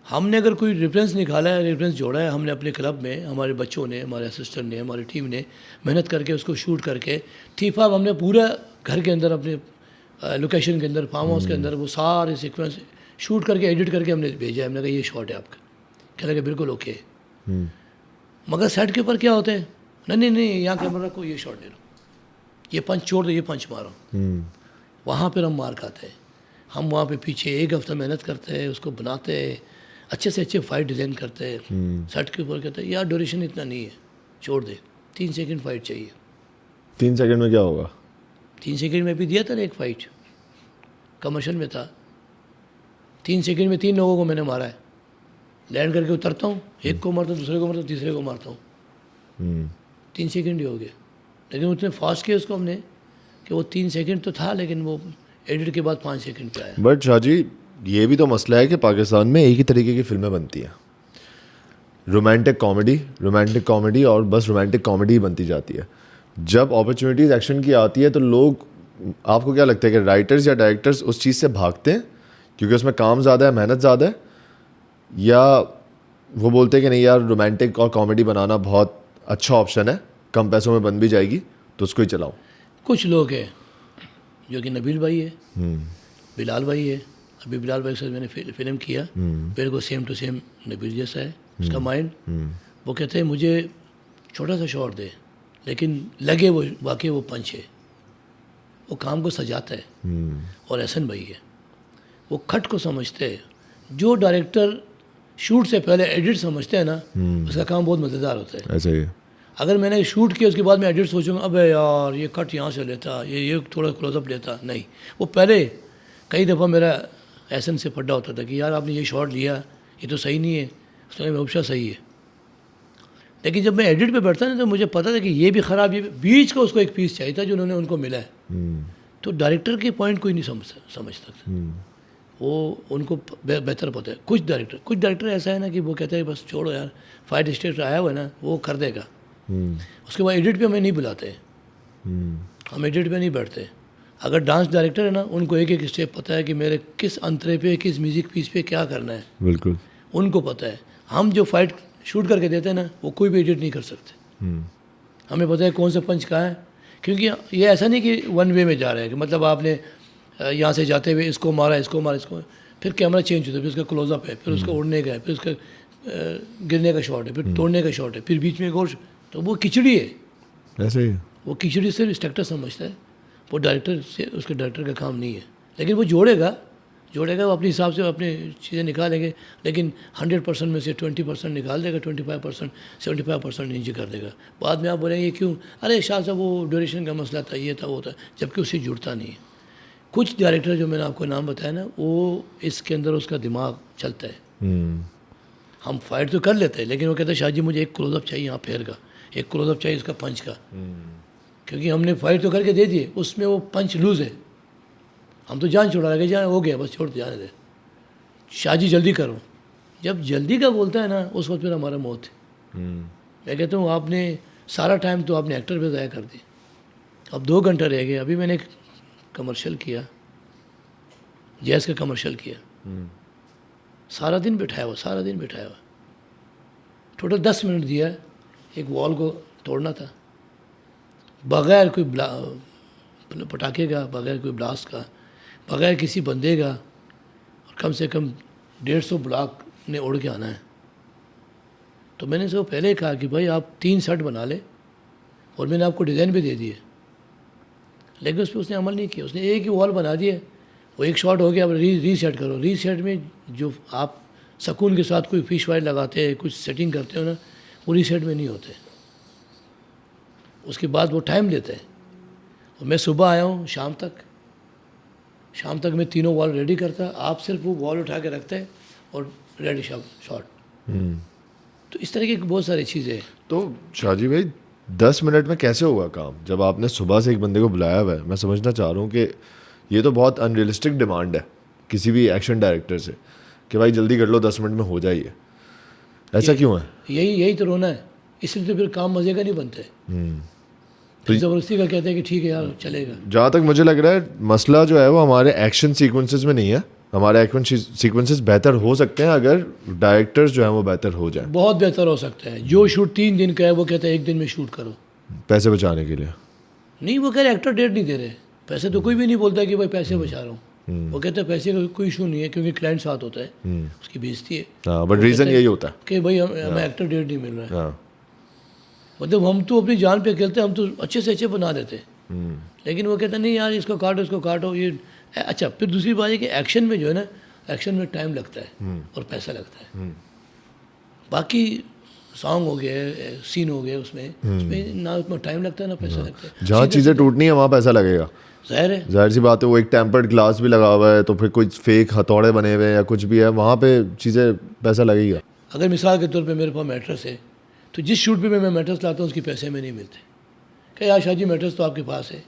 हमने अगर कोई रेफरेंस निकाला है, रेफरेंस जोड़ा है, हमने अपने क्लब में, हमारे बच्चों ने, हमारे असिस्टेंट ने, हमारी टीम ने मेहनत करके उसको शूट करके थीफा हमने पूरा घर के अंदर, अपने लोकेशन के अंदर, फार्म हाउस के अंदर वो सारे सीक्वेंस शूट करके एडिट करके हमने भेजा है। हमने कहा ये शॉट है आपका, कह लगे बिल्कुल ओके। मगर सेट के ऊपर क्या होता है, नहीं यहाँ कैमरा रखो, ये शॉट ले लो, ये पंच छोड़ दो, ये पंच मारो। वहाँ पर हम मार खाते हैं। हम वहाँ पे पीछे 1 हफ्ता मेहनत करते हैं, उसको बनाते हैं, अच्छे से अच्छे फाइट डिज़ाइन करते हैं। सेट के ऊपर कहते हैं यार ड्यूरेशन इतना नहीं है, छोड़ दे, 3 सेकंड फाइट चाहिए। 3 सेकंड में क्या होगा? 3 सेकंड में भी दिया था ना एक फाइट, कमर्शियल में था। 3 सेकंड में 3 लोगों को मैंने मारा है। लैंड करके उतरता हूँ, एक को मारता हूँ, दूसरे को मारता हूँ, तीसरे को मारता हूँ। 3 सेकंड ही हो गए। लेकिन उतने फास्ट किया उसको हमने कि वो 3 सेकंड तो था, लेकिन वो एडिट के बाद 5 सेकंड पे आया। बट शाहजी, ये भी तो मसला है कि पाकिस्तान में एक ही तरीके की फिल्में बनती हैं, रोमांटिक कॉमेडी और बस रोमांटिक कॉमेडी ही बनती जाती है। जब अपॉर्चुनिटीज़ एक्शन की आती है तो लोग, आपको क्या लगता है कि राइटर्स या डायरेक्टर्स उस चीज़ से भागते हैं क्योंकि उसमें काम ज़्यादा है, मेहनत ज़्यादा है, या वो बोलते हैं कि नहीं यार रोमांटिक और कॉमेडी बनाना बहुत अच्छा ऑप्शन है, कम पैसों में बन भी जाएगी तो उसको ही चलाओ? कुछ लोग हैं जो कि नबील भाई है, बिलाल भाई है। अभी बिलाल भाई के साथ मैंने फिल्म किया, मेरे को सेम टू सेम नबील जैसा है उसका माइंड। वो कहते हैं मुझे छोटा सा शॉट दे, लेकिन लगे वो वाकई वो पंच है, वो काम को सजाता है। और एहसन भाई है, वो खट को समझते हैं। जो डायरेक्टर शूट से पहले एडिट समझते हैं ना, उसका काम बहुत मज़ेदार होता है। ऐसा ही है। अगर मैंने शूट किया उसके बाद मैं एडिट सोचूंगा अबे यार ये कट यहाँ से लेता, ये थोड़ा क्लोजअप लेता, नहीं, वो पहले कई दफ़ा मेरा एहसन से पड्डा होता था कि यार आपने ये शॉट लिया, ये तो सही नहीं है। उसने हमेशा सही है। लेकिन जब मैं एडिट पे बैठता ना तो मुझे पता था कि ये भी ख़राब, ये बीच का उसको एक पीस चाहिए था जो उन्होंने उनको मिला है। तो डायरेक्टर के पॉइंट कोई नहीं समझता था, वो उनको बेहतर पता है। कुछ डायरेक्टर ऐसा है ना कि वो कहते हैं बस छोड़ो यार, फाइट स्टेट आया हुआ है ना, वो कर देगा। उसके बाद एडिट पे हमें नहीं बुलाते, हम एडिट पे नहीं बैठते। अगर डांस डायरेक्टर है ना, उनको एक एक स्टेप पता है कि मेरे किस अंतरे पे, किस म्यूज़िक पीस पे क्या करना है, बिल्कुल उनको पता है। हम जो फाइट शूट करके देते हैं ना, वो कोई भी एडिट नहीं कर सकते। हमें पता है कौन सा पंच कहाँ है, क्योंकि ये ऐसा नहीं कि वन वे में जा रहा है कि मतलब आपने यहाँ से जाते हुए इसको मारा, फिर कैमरा चेंज होता है, फिर उसका क्लोजअप है, फिर उसका उड़ने का है, फिर उसका गिरने का शॉट है, फिर तोड़ने का शॉट है, फिर बीच में एक और, तो वो खिचड़ी है। ऐसे ही वो खिचड़ी सिर्फ इंस्ट्रक्टर समझता है, वो डायरेक्टर से, उसके डायरेक्टर का काम नहीं है। लेकिन वो जोड़ेगा वो अपने हिसाब से अपनी चीज़ें निकालेंगे, लेकिन 100% में से 20% निकाल देगा, 25% 75% नीचे कर देगा। बाद में आप बोलेंगे क्यों, अरे शाह साहब वो ड्यूरेशन का मसला था, ये था वो था, जबकि उससे जुड़ता नहीं है। कुछ डायरेक्टर जो मैंने आपको नाम बताया ना, वो इसके अंदर उसका दिमाग चलता है। हम फाइट तो कर लेते हैं, लेकिन वो कहते हैं शाह जी मुझे एक क्लोजअप चाहिए यहाँ पैर का, एक क्लोजअप चाहिए इसका पंच का, क्योंकि हमने फाइट तो करके दे दिए, उसमें वो पंच लूज़ है। हम तो जान छोड़ा लगे, जान हो गया बस, छोड़ जाने दे, शाह जी जल्दी करो। जब जल्दी का बोलता है ना, उस वक्त फिर हमारा मौत है। मैं कहता हूँ आपने सारा टाइम तो आपने एक्टर पे ज़ाया कर दी, अब 2 घंटे रह गए। अभी मैंने एक कमर्शियल किया, जैज़ का कमर्शियल किया, सारा दिन बिठाया हुआ, टोटल 10 मिनट दिया। एक वॉल को तोड़ना था, बग़ैर कोई पटाखे का, बग़ैर कोई ब्लास्ट का, बग़ैर किसी बंदे का, और कम से कम 150 ब्लॉक ने उड़ के आना है। तो मैंने इसको पहले ही कहा कि भाई आप 3 सेट बना ले, और मैंने आपको डिज़ाइन भी दे दिए, लेकिन उस पर उसने अमल नहीं किया। उसने एक ही वॉल बना दिया, वो एक शॉट हो गया, अब रीसेट करो। रीसेट में जो आप सुकून के साथ कोई फिश वाइट लगाते हैं, कुछ सेटिंग करते हो ना, वो रीसेट में नहीं होते। उसके बाद वो टाइम लेते हैं। और मैं सुबह आया हूँ, शाम तक मैं तीनों वॉल रेडी करता, आप सिर्फ वो वॉल उठा के रखते हैं और रेडी शॉट। तो इस तरह की बहुत सारी चीज़ें हैं। तो शाहजी भाई 10 मिनट में कैसे होगा काम, जब आपने सुबह से एक बंदे को बुलाया हुआ है? मैं समझना चाह रहा हूँ कि ये तो बहुत अनरियलिस्टिक डिमांड है किसी भी एक्शन डायरेक्टर से कि भाई जल्दी कर लो 10 मिनट में हो जाइए, ऐसा क्यों है? यही तो रोना है, इसलिए तो फिर काम मज़े का नहीं बनते। तो ज़बरदस्ती का कहते हैं कि ठीक है यार चलेगा। जहाँ तक मुझे लग रहा है मसला जो है वो हमारे एक्शन सीक्वेंसेस में नहीं है, हमारे एक्शन सीक्वेंसेस बेहतर हो सकते हैं अगर डायरेक्टर्स जो हैं वो बेहतर हो जाए। बहुत बेहतर हो सकता है। जो शूट 3 दिन का है वो कहते हैं 1 दिन में शूट करो, पैसे बचाने के लिए। नहीं वो कह रहे एक्टर डेट नहीं दे रहे, पैसे तो कोई भी नहीं बोलता कि भाई पैसे बचा रहा हूँ। वो कहते हैं पैसे का कोई इशू नहीं है क्योंकि क्लाइंट साथ होता है, उसकी बेइज्जती है। हाँ, बट रीज़न यही होता है कि भाई हमें एक्टर डेट नहीं मिल रहा है। हाँ। मतलब हम तो अपनी जान पे खेलते हैं, हम तो अच्छे से अच्छे बना देते हैं, लेकिन वो कहते हैं नहीं यार इसको काटो ये। अच्छा, फिर दूसरी बात है कि एक्शन में जो है ना, एक्शन में टाइम लगता है और पैसा लगता है। बाकी सॉन्ग हो गए, सीन हो गए, उसमें ना उतना टाइम लगता है ना पैसा लगता है। जहाँ चीज़ें टूटनी है वहाँ पैसा लगेगा, ज़ाहिर है। जाहिर सी बात है। वो एक टेम्पर्ड ग्लास भी लगा हुआ है तो फिर कोई फेक हथौड़े बने हुए हैं या कुछ भी है, वहाँ पे चीज़ें पैसा लगेगा। अगर मिसाल के तौर पे मेरे पास मैट्रेस है तो जिस शूट पे मैं मैट्रेस लाता हूँ उसके पैसे में नहीं मिलते। क्या यार शाहजी मैट्रेस तो आपके पास है।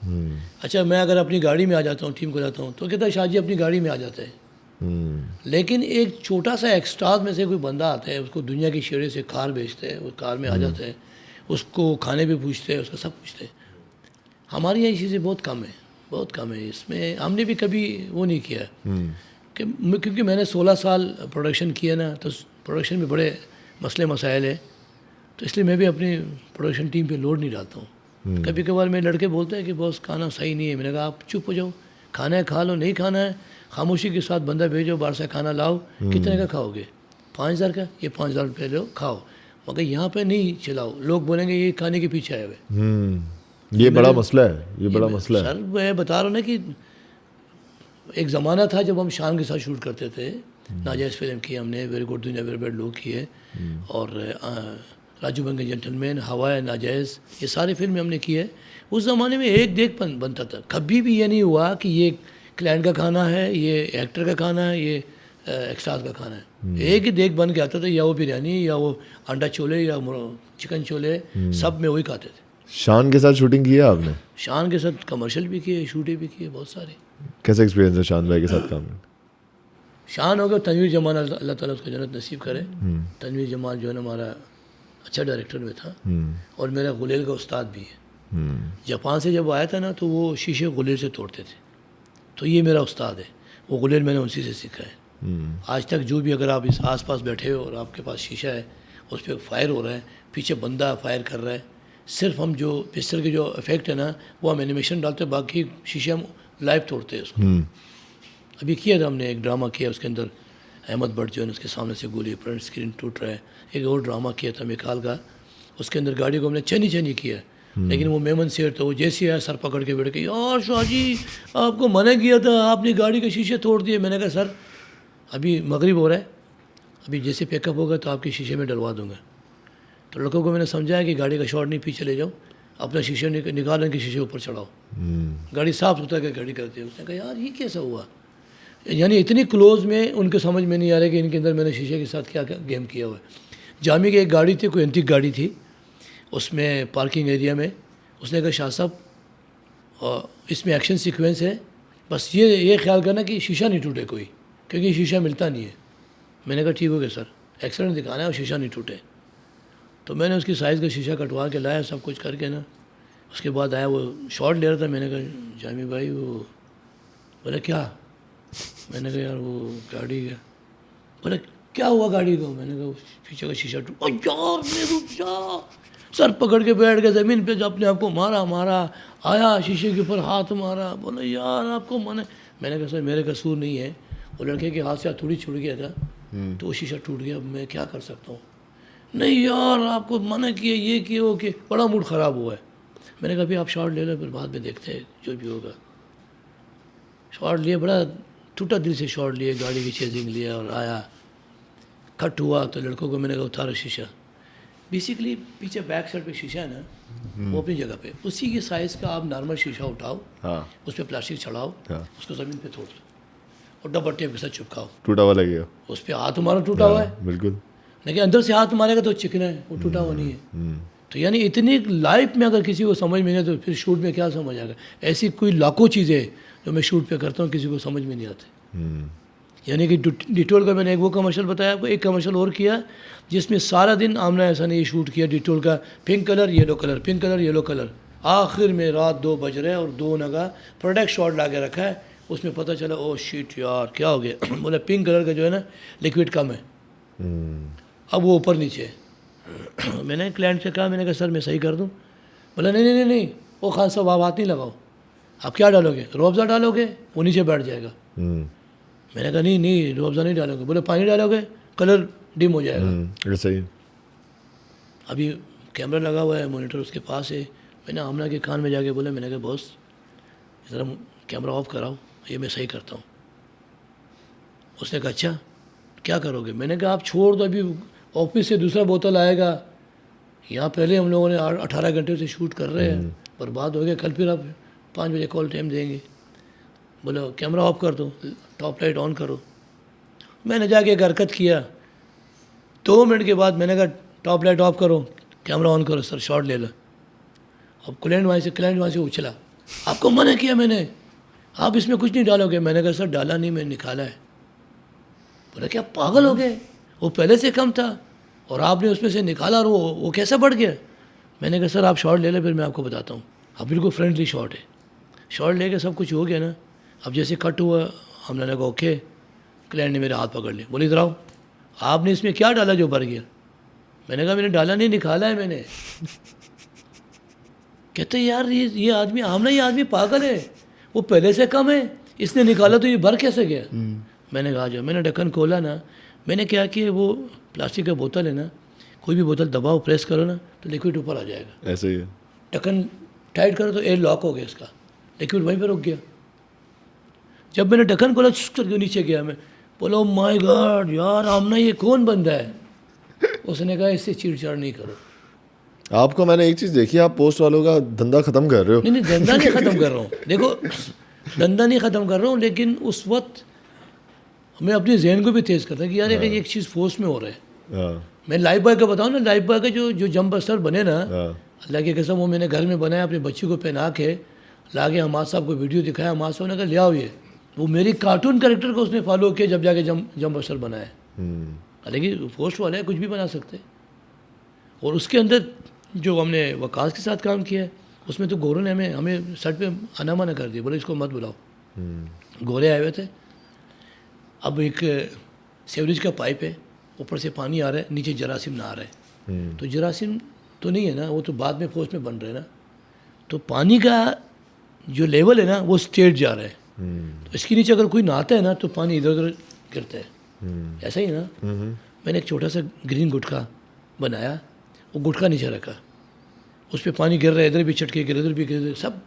अच्छा, मैं अगर अपनी गाड़ी में आ जाता हूँ, टीम को जाता हूँ, तो कहता है शाहजी अपनी गाड़ी में आ जाता है। लेकिन एक छोटा सा एक्स्ट्राज में से कोई बंदा आता है, उसको दुनिया की शेरे से कार बेचते हैं, वो कार में आ जाता है, उसको खाने भी पूछते हैं, उसका सब पूछते हैं। हमारी यहाँ चीज़ें बहुत कम है, बहुत कम है। इसमें हमने भी कभी वो नहीं किया क्योंकि मैंने 16 साल प्रोडक्शन किया ना, तो प्रोडक्शन में बड़े मसले मसाइल है, तो इसलिए मैं भी अपनी प्रोडक्शन टीम पे लोड नहीं डालता हूँ। कभी कभार मेरे लड़के बोलते हैं कि बॉस खाना सही नहीं है, मैंने कहा आप चुप हो जाओ, खाना है खा लो, नहीं खाना है खामोशी के साथ बंदा भेजो, बाहर से खाना लाओ। कितने का खाओगे? 5,000 का, ये 5,000 रुपये लो खाओ, मगर यहाँ पे नहीं चिल्लाओ, लोग बोलेंगे ये खाने के पीछे आए हुए। ये बड़ा मसला है, ये बड़ा मसला है सर मैं बता रहा हूँ ना कि एक ज़माना था जब हम शान के साथ शूट करते थे। नाजायज़ फिल्म की हमने, वेरी गुड दुनिया वेरी बैड लोग की है, और राजू बंगे जेंटलमैन, हवा है, नाजायज़, ये सारी फिल्में हमने की है। उस ज़माने में एक देख बनता था, कभी भी ये नहीं हुआ कि ये क्लाइंट का खाना है, ये एक्टर का खाना है, ये एक्स्ट्राज का खाना है। एक ही देख बन के आता था, या वो बिरयानी या वो अंडा छोले या चिकन छोले, सब में वही खाते थे। शान के साथ शूटिंग की है आपने? शान के साथ कमर्शियल भी किए, शूटें भी किए बहुत सारी। कैसा एक्सपीरियंस है शान भाई के साथ काम करना? शान हो गया, तनवीर जमाल, अल्लाह ताला उसको जन्नत नसीब करे। तनवीर जमाल जो है ना हमारा अच्छा डायरेक्टर में था, और मेरा गुलेल का उस्ताद भी है। जापान से जब आया था ना तो वो शीशे गुलेल से तोड़ते थे, तो ये मेरा उस्ताद है, वो गुलेल मैंने उसी से सीखा है। आज तक जो भी अगर आप इस आसपास बैठे हो और आपके पास शीशा है, उस पर फायर हो रहा है, पीछे बंदा फायर कर रहा है, सिर्फ हम जो पिस्टल के जो इफेक्ट है ना वो हम एनिमेशन डालते हैं, बाकी शीशे हम लाइव तोड़ते हैं उसको। अभी किया था हमने, एक ड्रामा किया, उसके अंदर अहमद भट्ट जो है उसके सामने से गोली फ्रंट स्क्रीन टूट रहा है। एक और ड्रामा किया था मिकाल का, उसके अंदर गाड़ी को हमने चनी किया, लेकिन वो मेमन शेर था, वो जैसे आया सर पकड़ के बैठ के, यार शाहजी आपको मना किया था, आपने गाड़ी के शीशे तोड़ दिए। मैंने कहा सर अभी मगरिब हो रहा है, अभी जैसे पिकअप होगा तो आपके शीशे में डलवा दूंगा। तो लड़कों को मैंने समझाया कि गाड़ी का शॉट नहीं, पीछे ले जाओ, अपना शीशे निकाल के शीशे ऊपर चढ़ाओ, गाड़ी साफ सुथरा के गाड़ी करती है। उसने कहा यार ये कैसा हुआ, यानी इतनी क्लोज में उनके समझ में नहीं आ रहा कि इनके अंदर मैंने शीशे के साथ क्या गेम किया हुआ है। जामी की एक गाड़ी थी, कोई एंटीक गाड़ी थी, उसमें पार्किंग एरिया में उसने कहा शाह साहब इसमें एक्शन सीक्वेंस है, बस ये ख्याल करना कि शीशा नहीं टूटे कोई, क्योंकि शीशा मिलता नहीं है। मैंने कहा ठीक हो गया सर, एक्सीडेंट दिखाना है और शीशा नहीं टूटे। तो मैंने उसकी साइज़ का शीशा कटवा के लाया, सब कुछ करके ना, उसके बाद आया वो शॉट ले रहा था। मैंने कहा जामी भाई वो, बोले क्या? मैंने कहा यार वो गाड़ी का। बोले क्या हुआ गाड़ी को? मैंने कहा पीछे का शीशा टूट। यार मैं रुक जा, सर पकड़ के बैठ गए ज़मीन पे, अपने आप को मारा, आया शीशे के ऊपर हाथ मारा, बोले यार आपको मना। मैंने कहा सर मेरे कसूर नहीं है, वो लड़के के हाथ से थोड़ी छूट गया था तो वो शीशा टूट गया, अब मैं क्या कर सकता हूँ। नहीं यार आपको मना किया, ये किया वो किया, बड़ा मूड ख़राब हुआ है। मैंने कहा अभी आप शॉट ले लो, फिर बाद में देखते हैं जो भी होगा। शॉट लिए, बड़ा टूटा दिल से शॉट लिए, गाड़ी की चेजिंग लिया और आया, कट हुआ तो लड़कों को मैंने कहा उतारो शीशा। बेसिकली पीछे बैक साइड पे शीशा है ना, वो अपनी जगह पे उसी के साइज़ का आप नॉर्मल शीशा उठाओ, हाँ, उस पर प्लास्टिक चढ़ाओ, हाँ, उसको ज़मीन पे तोड़ दो और डबल टेप के साथ चिपकाओ। टूटा हुआ लगेगा, उस पर हाथ हमारा टूटा हुआ है, बिल्कुल, लेकिन अंदर से हाथ मारेगा तो चिकना है, वो टूटा हुआ नहीं है। तो यानी इतनी लाइफ में अगर किसी को समझ में नहीं तो फिर शूट में क्या समझ आएगा। ऐसी कोई लाखों चीज़ें जो मैं शूट पे करता हूँ किसी को समझ में नहीं आती। यानी कि डिटोल का मैंने एक वो कमर्शियल बताया आपको, एक कमर्शियल और किया जिसमें सारा दिन आमना ऐसा नहीं शूट किया डिटोल का, pink colour yellow colour, pink colour yellow colour. आखिर में रात 2 बज रहे हैं और 2 नगा प्रोडक्ट शॉट ला के रखा है, उसमें पता चला ओ शिट यार क्या हो गया बोला पिंक कलर का जो है ना लिक्विड कम है, अब वो ऊपर नीचे है। मैंने क्लाइंट से कहा, मैंने कहा सर मैं सही कर दूँ? बोला नहीं नहीं नहीं नहीं, वो खान साहब आप हाथ नहीं लगाओ, आप क्या डालोगे, रूअफ़ज़ा डालोगे, वो नीचे बैठ जाएगा। मैंने कहा नहीं नहीं रूअफ़ज़ा नहीं डालोगे। बोले पानी डालोगे कलर डिम हो जाएगा। सही। अभी कैमरा लगा हुआ है, मॉनिटर उसके पास है, मैंने आमना के कान में जाके बोला, मैंने कहा बॉस ज़रा कैमरा ऑफ कराओ, ये मैं सही करता हूँ। उसने कहा अच्छा क्या करोगे? मैंने कहा आप छोड़ दो, अभी ऑफिस से दूसरा बोतल आएगा, यहाँ पहले हम लोगों ने 18 घंटे से शूट कर रहे हैं, बर्बाद हो गया, कल फिर आप 5 बजे कॉल टाइम देंगे। बोलो कैमरा ऑफ कर दो, टॉप लाइट ऑन करो। मैंने जाके एक हरकत किया, 2 मिनट के बाद मैंने कहा टॉप लाइट ऑफ करो, कैमरा ऑन करो सर, शॉट ले लो। अब क्लाइंट वहाँ से उछला, आपको मना किया मैंने, आप इसमें कुछ नहीं डालोगे। मैंने कहा सर डाला नहीं, मैंने निकाला है। बोला क्या पागल हो गए, वो पहले से कम था और आपने उसमें से निकाला और वो कैसे बढ़ गया? मैंने कहा सर आप शॉट ले लें, फिर मैं आपको बताता हूँ। अब बिल्कुल फ्रेंडली शॉट है, शॉट लेके सब कुछ हो गया ना। अब जैसे कट हुआ, हमने कहा ओके, क्लाइंट ने मेरे हाथ पकड़ लिए, बोले इधर आओ, आपने इसमें क्या डाला जो भर गया? मैंने कहा मैंने डाला नहीं, निकाला है मैंने। कहते यार ये आदमी आमना, ये आदमी पागल है, वो पहले से कम है, इसने निकाला तो ये भर कैसे गया? मैंने कहा जो मैंने ढक्कन खोला ना, मैंने क्या किया, वो प्लास्टिक का बोतल है ना, कोई भी बोतल दबाओ प्रेस करो ना तो लिक्विड ऊपर आ जाएगा। ऐसे ही है। ढक्कन टाइट करो तो एयर लॉक हो गया, इसका लिक्विड वहीं पर रुक गया। जब मैंने ढक्कन खोला करके नीचे गया, मैं बोला माय गॉड यार आमना ये कौन बंदा है? उसने कहा इससे चिड़चिड़ नहीं करो। आपको मैंने एक चीज़ देखी, आप पोस्ट वालों का धंधा ख़त्म कर रहे हो। नहीं धंधा नहीं ख़त्म कर रहा हूँ, देखो धंधा नहीं ख़त्म कर रहा हूँ, लेकिन उस वक्त मैं अपने जहन को भी तेज़ करता कि यार एक चीज़ फोर्स में हो रहा है। मैं लाइफ बॉय का बताऊँ ना, लाइफ बॉय का जो जंप बस्टर बने ना, अल्लाह की कसम वो मैंने घर में बनाया, अपनी बच्ची को पहना के ला के हमाद साहब को वीडियो दिखाया, हमाद साहब ने कहा ले आओ ये, वो मेरी कार्टून कैरेक्टर को उसने फॉलो किया जब जाके जंप बस्टर बनाया। हालांकि पोस्ट वाले कुछ भी बना सकते। और उसके अंदर जो हमने वकास के साथ काम किया है, उसमें तो गोरों ने हमें सेट पे आना मना कर दिया, बोले इसको मत बुलाओ। गोरे आए हुए थे, अब एक सीवरेज का पाइप है, ऊपर से पानी आ रहा है, नीचे जरासीम ना आ रहा है। तो जरासीम तो नहीं है ना, वो तो बाद में फोर्स में बन रहे हैं ना, तो पानी का जो लेवल है ना वो स्टेट जा रहा है। तो इसके नीचे अगर कोई नहाता है ना तो पानी इधर उधर गिरता है, ऐसा ही ना। मैंने एक छोटा सा ग्रीन गुटखा बनाया, वो गुटखा नीचे रखा, उस पर पानी गिर रहा है, इधर भी चटके गिर, इधर भी गिर, सब।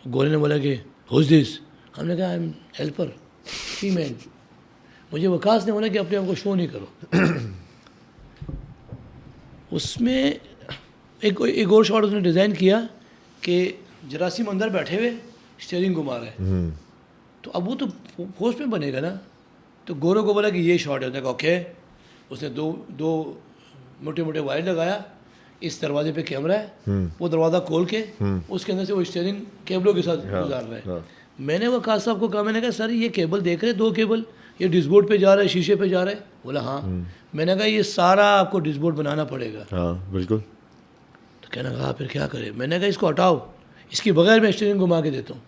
गोरे ने बोला कि हुज दिस? हमने कहा आई एम हेल्पर फीमेल। मुझे वकास ने बोला कि अपने आप को शो नहीं करो। उसमें एक और शॉट उसने डिज़ाइन किया कि जरासीम अंदर बैठे हुए स्टीयरिंग घुमा रहे हैं, तो अब वो तो फोर्स में बनेगा ना। तो गोरों को बोला कि ये शॉट है, उसने कहा ओके। उसने दो मोटे मोटे वायर लगाया, इस दरवाजे पे कैमरा है, वो दरवाज़ा खोल के उसके अंदर से वो स्टीयरिंग केबलों के साथ गुजार रहे हैं। मैंने वकास साहब को कहा, मैंने कहा सर ये केबल देख रहे, 2 केबल ये डिस्कबोर्ड पे जा रहा है, शीशे पे जा रहा है। बोला हाँ। मैंने कहा ये सारा आपको डिस्कबोर्ड बनाना पड़ेगा। हाँ बिल्कुल। तो कहना कहा फिर क्या करें? मैंने कहा इसको हटाओ, इसकी बगैर मैं स्टीयरिंग घुमा के देता हूँ।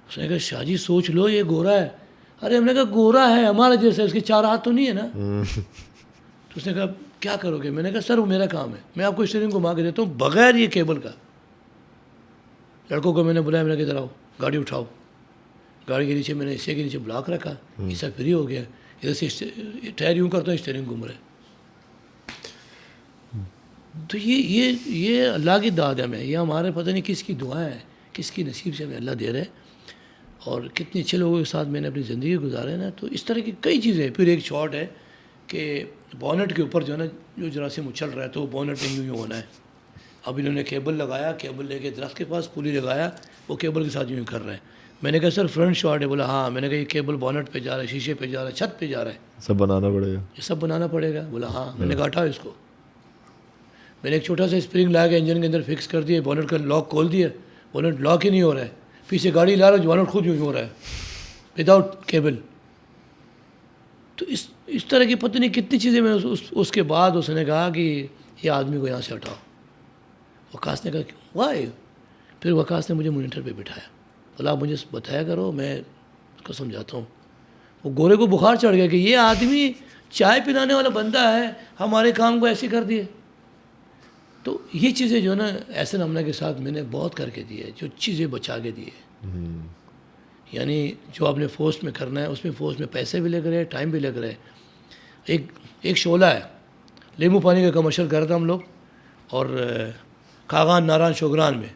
उसने कहा शाहजी सोच लो ये गोरा है। अरे हमने कहा गोरा है हमारा जैसा, इसके 4 हाथ तो नहीं है ना। तो उसने कहा क्या करोगे? मैंने कहा सर वो मेरा काम है, मैं आपको स्टीयरिंग घुमा के देता हूँ बगैर ये केबल का। लड़कों को मैंने बुलाया, मैंने कहा इधर आओ, गाड़ी उठाओ। गाड़ी के नीचे मैंने हिस्से के नीचे ब्लॉक रखा, हिस्सा फ्री हो गया, इधर से टायर यूँ करता हूँ, स्टीयरिंग घूम रहा है। तो ये अल्लाह की दाद है हमें, ये हमारे पता नहीं किसकी दुआ है, किसकी नसीब से हमें अल्लाह दे रहा है। और कितने अच्छे लोगों के साथ मैंने अपनी ज़िंदगी गुजारे ना। तो इस तरह की कई चीज़ें। फिर एक शॉट है कि बोनेट के ऊपर जो है ना, जो जरासीम उछल रहा है, तो बोनेट में यूँ होना है। अब इन्होंने केबल लगाया, केबल लेके दरख्त के पास पुली लगाया, वो केबल के साथ यूँ कर रहा है। मैंने कहा सर फ्रंट शॉट है? बोला हाँ। मैंने कहा ये केबल बोनेट पे जा रहा है, शीशे पे जा रहा है, छत पे जा रहा है, सब बनाना पड़ेगा, ये सब बनाना पड़ेगा। बोला हाँ। मैंने कहा हटाओ इसको। मैंने एक छोटा सा स्प्रिंग ला के इंजन के अंदर फिक्स कर दिया, बोनेट का लॉक खोल दिया, बोनेट लॉक ही नहीं हो रहा है, पीछे गाड़ी ला रहा है, बोनेट खुद यूँ हो रहा है। Without cable. तो इस तरह की पता नहीं कितनी चीज़ें मैं उसके बाद उसने कहा कि ये आदमी को यहाँ से हटाओ। वकास ने कहा क्यों, वाई? फिर वकास ने मुझे मॉनिटर पे बिठाया, बोला आप मुझे बताया करो, मैं उसको समझाता हूँ। वो गोरे को बुखार चढ़ गया कि ये आदमी चाय पिलाने वाला बंदा है, हमारे काम को ऐसे कर दिए। तो ये चीज़ें जो है ना एहसन अमना के साथ मैंने बहुत करके दी है, जो चीज़ें बचा के दी है। यानी जो आपने फोर्स में करना है उसमें फोर्स में पैसे भी लग रहे हैं, टाइम भी लग रहा है। एक शोला है, नींबू पानी का कमर्शियल कर रहा था हम लोग, और कागान नारायण शोगरान में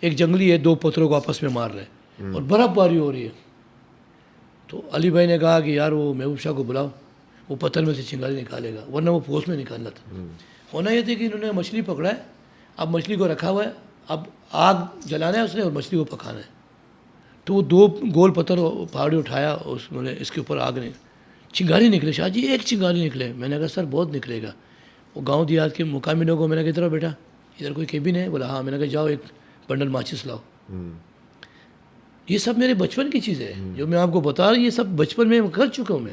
एक जंगली है, दो पत्थरों को आपस में मार रहे हैं और बर्फ़बारी हो रही है। तो अली भाई ने कहा कि यार वो महबूब शाह को बुलाओ, वो पत्थर में से चिंगारी निकालेगा, वरना वो फोर्स में निकालना था। होना ये था कि इन्होंने मछली पकड़ा है, अब मछली को रखा हुआ है, अब आग जलाना है उसने और मछली को पकाना है। तो वो दो गोल पत्थर पहाड़ी उठाया, उसने इसके ऊपर आग ने चिंगारी निकले, शाह जी एक चिंगारी निकले। मैंने कहा सर बहुत निकलेगा। वो गांव देहात के मुकामी लोगों को मैंने कहा इधर बेटा, इधर कोई केबिन है? बोला हाँ। मैंने कहा जाओ एक बंडल माचिस लाओ। ये सब मेरे बचपन की चीज़ें हैं जो मैं आपको बता रहा हूँ, ये सब बचपन में कर चुका हूँ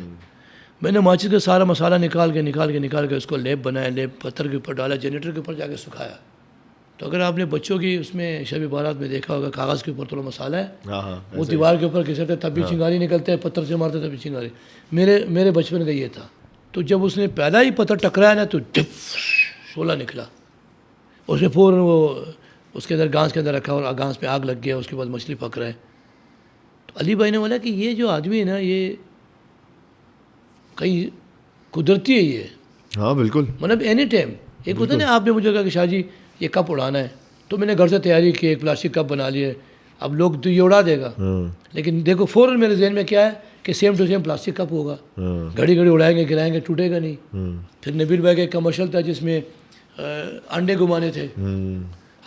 मैंने माचिस का सारा मसाला निकाल के उसको लेप बनाया, लेप पत्थर के ऊपर डाला, जनरेटर के ऊपर जाके सुखाया। तो अगर आपने बच्चों की उसमें शब बारात में देखा होगा, कागज़ के ऊपर थोड़ा मसाला है, वो दीवार के ऊपर घिसते तब भी चिंगारी निकलते हैं, पत्थर से मारते तब भी चिंगारी। मेरे बचपन का ये था। तो जब उसने पहला ही पत्थर टकराया ना तो शोला निकला, उसमें फ़ौरन वो उसके अंदर गांस के अंदर रखा और गांस में आग लग गया। उसके बाद मछली पक रहा है। तो अली भाई ने बोला कि ये जो आदमी है ना, ये कहीं कुदरती है ये। हाँ बिल्कुल, मतलब एनी टाइम एक होता है ना, आपने मुझे कहा कि शाह जी ये कप उड़ाना है, तो मैंने घर से तैयारी की, एक प्लास्टिक कप बना लिए। अब लोग तो ये उड़ा देगा, लेकिन देखो फ़ौरन मेरे जहन में क्या है कि same to same plastic cup होगा, घड़ी घड़ी उड़ाएंगे गिराएंगे, टूटेगा नहीं। फिर नबील भाई का एक कमर्शियल था जिसमें अंडे घुमाने थे।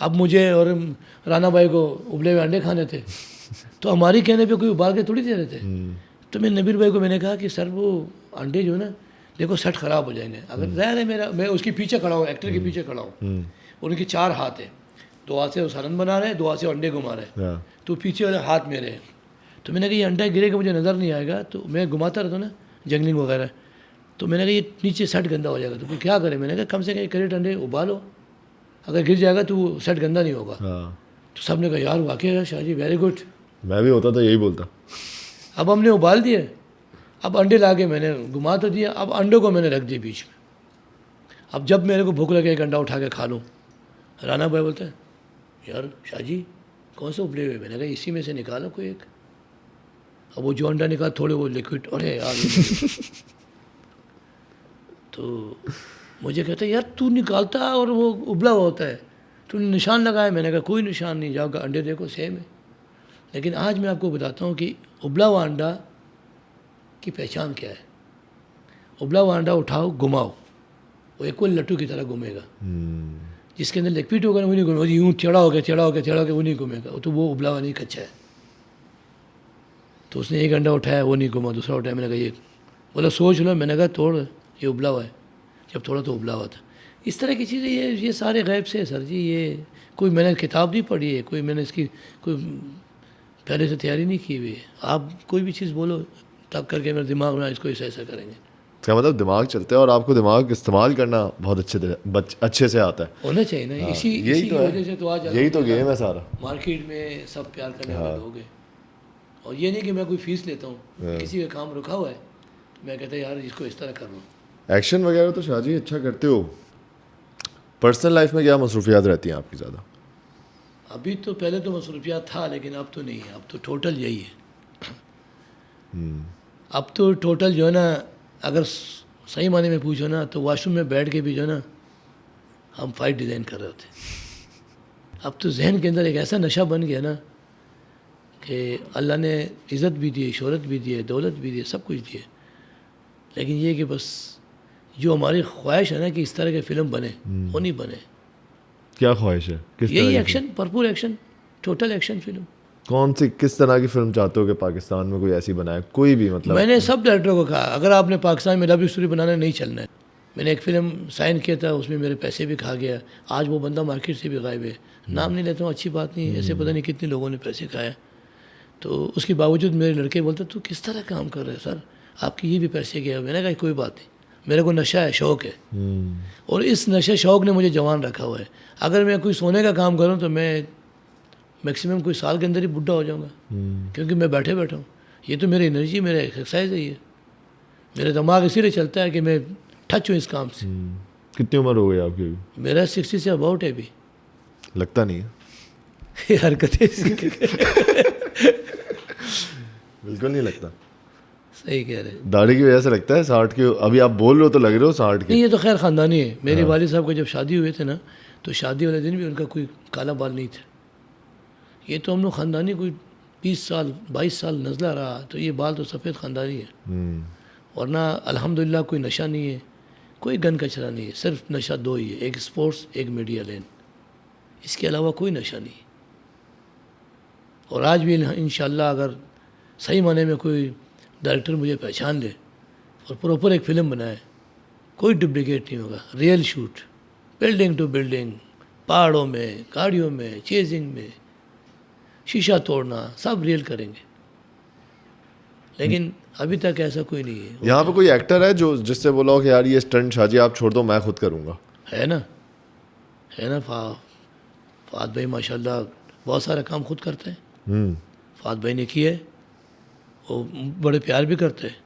अब मुझे और राना भाई को उबले हुए अंडे खाने थे, तो हमारी कहने पे कोई उबाल के थोड़ी दे रहे थे। तो मैं नबील भाई को मैंने कहा कि सर वो अंडे जो है ना, देखो सेट ख़राब हो जाएंगे। अगर ज़ाहिर है मैं उसके पीछे खड़ा हूँ, एक्टर के पीछे खड़ा हूँ, उनके 4 हाथ हैं, 2 हाथ से वो सालन बना रहे हैं, 2 हाथ से अंडे घुमा रहे हैं, तो पीछे वाले हाथ मेरे हैं। तो मैंने कहा ये अंडा गिरेगा मुझे नज़र नहीं आएगा, तो मैं घुमाता रहता ना जंगलिंग वगैरह। तो मैंने कहा ये नीचे सेट गंदा हो जाएगा, तो क्या करें? मैंने कहा कम से कम 1 कैरेट अंडे उबालो, अगर गिर जाएगा तो वो सेट गंदा नहीं होगा। तो सब ने कहा यार वाकई शाह जी वेरी गुड। मैं भी होता तो यही बोलता। अब हमने उबाल दिए, अब अंडे ला के मैंने घुमा तो दिया, अब अंडों को मैंने रख दिया बीच में। अब जब मेरे को भूख लगे एक अंडा उठा के खा लूँ, राना भाई बोलता है यार शाह जी कौन से उबले हुए? मैंने कहा इसी में से निकाला कोई एक। अब वो जो अंडा निकाला थोड़े वो लिक्विड, अरे यार तो मुझे कहता है यार तू निकालता और वो उबला हुआ होता है, तूने निशान लगाया। मैंने कहा कोई निशान नहीं, जाओ अंडे देखो सेम है। लेकिन आज मैं आपको बताता हूँ कि उबला हुआ अंडा की पहचान क्या है। उबला हुआ अंडा उठाओ घुमाओ, वो एक कोई लट्टू की तरह घूमेगा। जिसके अंदर लिक्विड होगा ना वो नहीं घूमेगा, यूँ टेढ़ा हो गया वो नहीं घूमेगा, तो वो उबला हुआ नहीं कच्चा है। तो उसने एक अंडा उठाया वो नहीं घुमा, दूसरा उठाया। मैंने कहा ये, बोला सोच लो। मैंने कहा तोड़, ये उबला हुआ है, जब थोड़ा तो उबला हुआ था। इस तरह की चीज़ें ये सारे गैब से है सर जी। ये कोई मैंने किताब नहीं पढ़ी है, कोई मैंने इसकी कोई पहले से तैयारी नहीं की हुई है। आप कोई भी चीज़ बोलो तब करके मेरे दिमाग में इसको ऐसा करेंगे। इसका मतलब दिमाग चलता है और आपको दिमाग इस्तेमाल करना बहुत अच्छे से आता है। होना चाहिए ना। हाँ, इसी की वजह से तो आज यही तो गेम है सारा। मार्केट में सब प्यार करने वाले लोग हैं। और ये नहीं कि मैं कोई फीस लेता हूँ, किसी का काम रुका हुआ है तो मैं कहता यार इसको इस तरह कर लो। एक्शन वगैरह तो शाह जी अच्छा करते हो। पर्सनल लाइफ में क्या मसरूफियात रहती हैं आपकी ज़्यादा? अभी तो पहले तो मसरूफियात था, लेकिन अब तो नहीं है। अब तो टोटल यही है। अब तो टोटल जो है ना, अगर सही माने में पूछो ना तो वॉशरूम में बैठ के भी जो है ना हम फाइट डिज़ाइन कर रहे होते। अब तो जहन के अंदर एक ऐसा नशा बन गया ना कि अल्लाह ने इज़्ज़त भी दी है, शोहरत भी दी है, दौलत भी दी है, सब कुछ दी है, लेकिन ये कि बस जो हमारी ख्वाहिश है ना कि इस तरह के फ़िल्म बने, वो नहीं बने। क्या ख्वाहिश है? यही एक्शन, भरपूर एक्शन, टोटल एक्शन फिल्म। कौन सी किस तरह की फिल्म चाहते हो कि पाकिस्तान में कोई ऐसी बनाए? कोई भी मतलब। मैंने सब डायरेक्टरों को कहा अगर आपने पाकिस्तान में लव स्टोरी बनाना नहीं चलना है। मैंने एक फ़िल्म साइन किया था, उसमें मेरे पैसे भी खा गया। आज वो बंदा मार्केट से भी गायब है। नाम नहीं लेता हूँ, अच्छी बात नहीं, ऐसे पता नहीं कितने लोगों ने पैसे खाया। तो उसके बावजूद मेरे लड़के बोलते तू किस तरह काम कर रहे हो सर, आपकी ये भी पैसे गए। मैंने कहा कोई बात नहीं, मेरे को नशा है, शौक़ है, और इस नशे शौक़ ने मुझे जवान रखा हुआ है। अगर मैं कोई सोने का काम करूँ तो मैं मैक्सिमम कोई साल के अंदर ही बुढ़ा हो जाऊँगा, क्योंकि मैं बैठे बैठा हूँ। ये तो मेरी एनर्जी, मेरा एक्सरसाइज है, ये मेरा दिमाग इसीलिए चलता है कि मैं टच हूँ इस काम से। कितनी उम्र हो गई आपकी अभी? मेरा 60 से अबाउट है अभी। लगता नहीं है। ये हरकतें बिल्कुल नहीं लगता। सही कह रहे हैं। दाढ़ी की वजह से लगता है 60 के। अभी आप बोल रहे हो तो लग रहे हो 60 के। नहीं, ये तो खैर ख़ानदानी है। मेरे वालिद साहब को जब शादी हुए थे ना, तो शादी वाले दिन भी उनका कोई काला बाल नहीं था। ये तो हम लोग ख़ानदानी कोई 20 साल 22 साल नज़ला रहा, तो ये बाल तो सफ़ेद ख़ानदानी है। वरना अल्हम्दुलिल्लाह कोई नशा नहीं है, कोई गन कचरा नहीं है। सिर्फ नशा दो ही है, एक स्पोर्ट्स, एक मीडिया लेन। इसके अलावा कोई नशा नहीं। और आज भी इंशाअल्लाह अगर सही माने में कोई डायरेक्टर मुझे पहचान ले और प्रॉपर एक फ़िल्म बनाए, कोई डुप्लिकेट नहीं होगा, real shoot, building to building, पहाड़ों में, गाड़ियों में, चेजिंग में, शीशा तोड़ना, सब रियल करेंगे। लेकिन अभी तक ऐसा कोई नहीं है। यहाँ पे कोई एक्टर है जो जिससे बोला हो कि यार ये स्टंट शाहजी आप छोड़ दो, मैं खुद करूँगा? है ना फ़ाद भाई माशाल्लाह बहुत सारा काम खुद करते हैं। फ़ाद भाई ने किया है, वो बड़े प्यार भी करते हैं।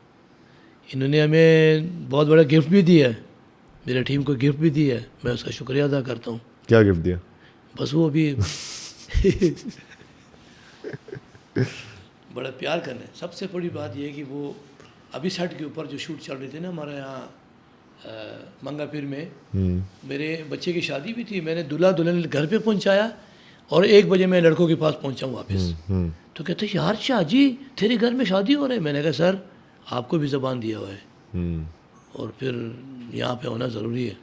इन्होंने हमें बहुत बड़ा गिफ्ट भी दिया है, मेरे टीम को गिफ्ट भी दिया है, मैं उसका शुक्रिया अदा करता हूँ। क्या गिफ्ट दिया? बस वो भी बड़ा प्यार करना है। सबसे बड़ी बात यह है कि वो अभी सेट के ऊपर जो शूट चल रही थी ना हमारे यहाँ मंगापीर में, मेरे बच्चे की शादी भी थी। मैंने दूल्हा दुल्हन घर पे पहुंचाया और 1 बजे मैं लड़कों के पास पहुंचा हूँ वापस। तो कहते यार शाहजी तेरे घर में शादी हो रही है। मैंने कहा सर आपको भी ज़बान दिया हुआ है और फिर यहाँ पे होना ज़रूरी है।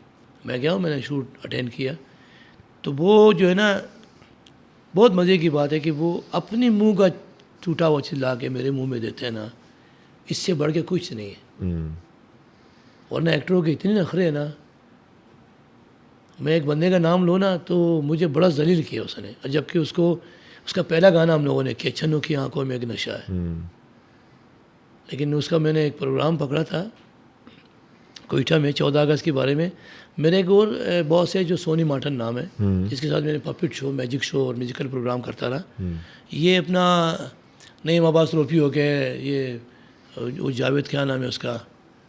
मैं गया हूँ, मैंने शूट अटेंड किया। तो वो जो है ना, बहुत मज़े की बात है कि वो अपनी मुंह का टूटा हुआ चीज़ ला के मेरे मुंह में देते हैं ना, इससे बढ़ के कुछ नहीं है। वरना एक्टरों के इतने नखरे हैं ना, मैं एक बंदे का नाम लूँ ना तो मुझे बड़ा जलील किया उसने, जबकि उसका पहला गाना हम लोगों ने किया, छन्नों की आंखों में एक नशा है। लेकिन उसका मैंने एक प्रोग्राम पकड़ा था कोयटा में 14 अगस्त के बारे में। मेरे एक और बॉस है जो सोनी मार्टन नाम है, जिसके साथ मैंने पपिट शो, मैजिक शो और म्यूजिकल प्रोग्राम करता रहा। ये अपना नईम अब्बास रोफी हो गए, ये वो जावेद क्या नाम है उसका,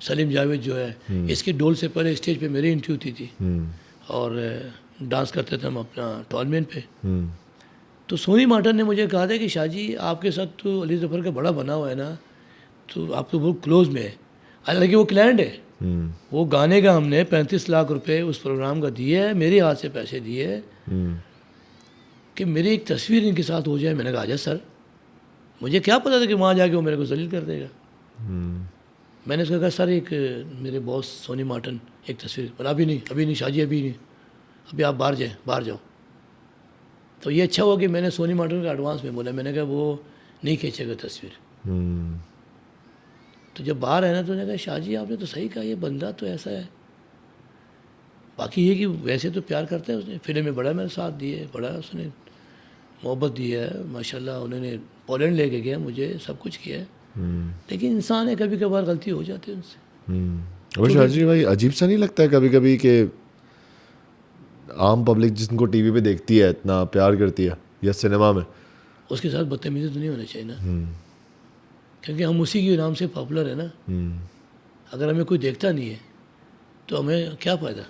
सलीम जावेद जो है, इसके डोल से पहले स्टेज पे मेरी इंटरव्यू होती थी और डांस करते थे हम अपना टॉलमेन पे। तो सोनी मार्टन ने मुझे कहा था कि शाहजी आपके साथ तो अली ज़फ़र का बड़ा बना हुआ है ना, तो आप तो बहुत क्लोज में है। हालांकि वो क्लाइंट है, वो गाने का हमने 35 लाख रुपए उस प्रोग्राम का दिए है, मेरे हाथ से पैसे दिए है कि मेरी एक तस्वीर इनके साथ हो जाए। मैंने कहा आजा सर, मुझे क्या पता था कि वहाँ जाके वो मेरे को जलील कर देगा। मैंने उसका कहा सर एक मेरे बॉस सोनी मार्टन एक तस्वीर, बोला अभी नहीं शाहजी, अभी नहीं, अभी आप बाहर जाओ। तो ये अच्छा हुआ कि मैंने सोनी मार्टन का एडवांस में बोला। मैंने कहा वो नहीं खींचेगा तस्वीर। तो जब बाहर है ना तो मैंने कहा शाहजी आपने तो सही कहा, ये बंदा तो ऐसा है। बाकी ये कि वैसे तो प्यार करता है उसने, फिल्म में बड़ा मेरे साथ दिए, बड़ा उसने मोहब्बत दी है माशाल्लाह। उन्होंने पोलैंड लेके गया मुझे, सब कुछ किया है। लेकिन इंसान है, कभी कभार गलती हो जाती है उनसे। और शाहजी भाई अजीब सा नहीं लगता है कभी कभी कि आम पब्लिक जिनको टीवी पे देखती है इतना प्यार करती है या सिनेमा में, उसके साथ बदतमीजी तो नहीं होना चाहिए ना, क्योंकि हम उसी के नाम से पॉपुलर है ना। अगर हमें कोई देखता नहीं है तो हमें क्या फ़ायदा।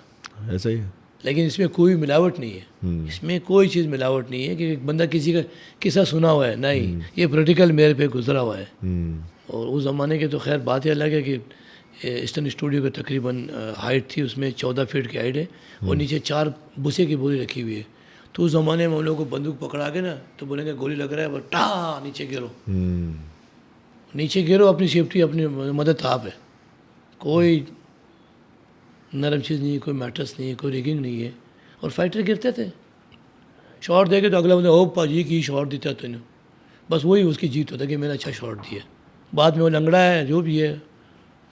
ऐसा ही है। लेकिन इसमें कोई मिलावट नहीं है, इसमें कोई चीज़ मिलावट नहीं है कि एक बंदा किसी का किस्सा सुना हुआ है, नहीं, ये प्रैक्टिकल मेरे पे गुजरा हुआ है। और उस ज़माने के तो खैर बात ही अलग है कि ईस्टर्न स्टूडियो का तकरीबन हाइट थी उसमें 14 फीट की हाइट है और नीचे 4 भूसे की बोरी रखी हुई है। तो उस ज़माने में हम लोग को बंदूक पकड़ा के ना तो बोलेंगे गोली लग रहा है, बस टा नीचे गिरो, अपनी सेफ्टी अपनी मदद आप है। कोई नरम चीज़ नहीं है, कोई मैटर्स नहीं है, कोई रिगिंग नहीं है। और फाइटर गिरते थे, शॉट देके तो अगला बंदा ओ पाजी की शॉट देता तूने, बस वही उसकी जीत होता कि मैंने अच्छा शॉट दिया। बाद में वो लंगड़ा है जो भी है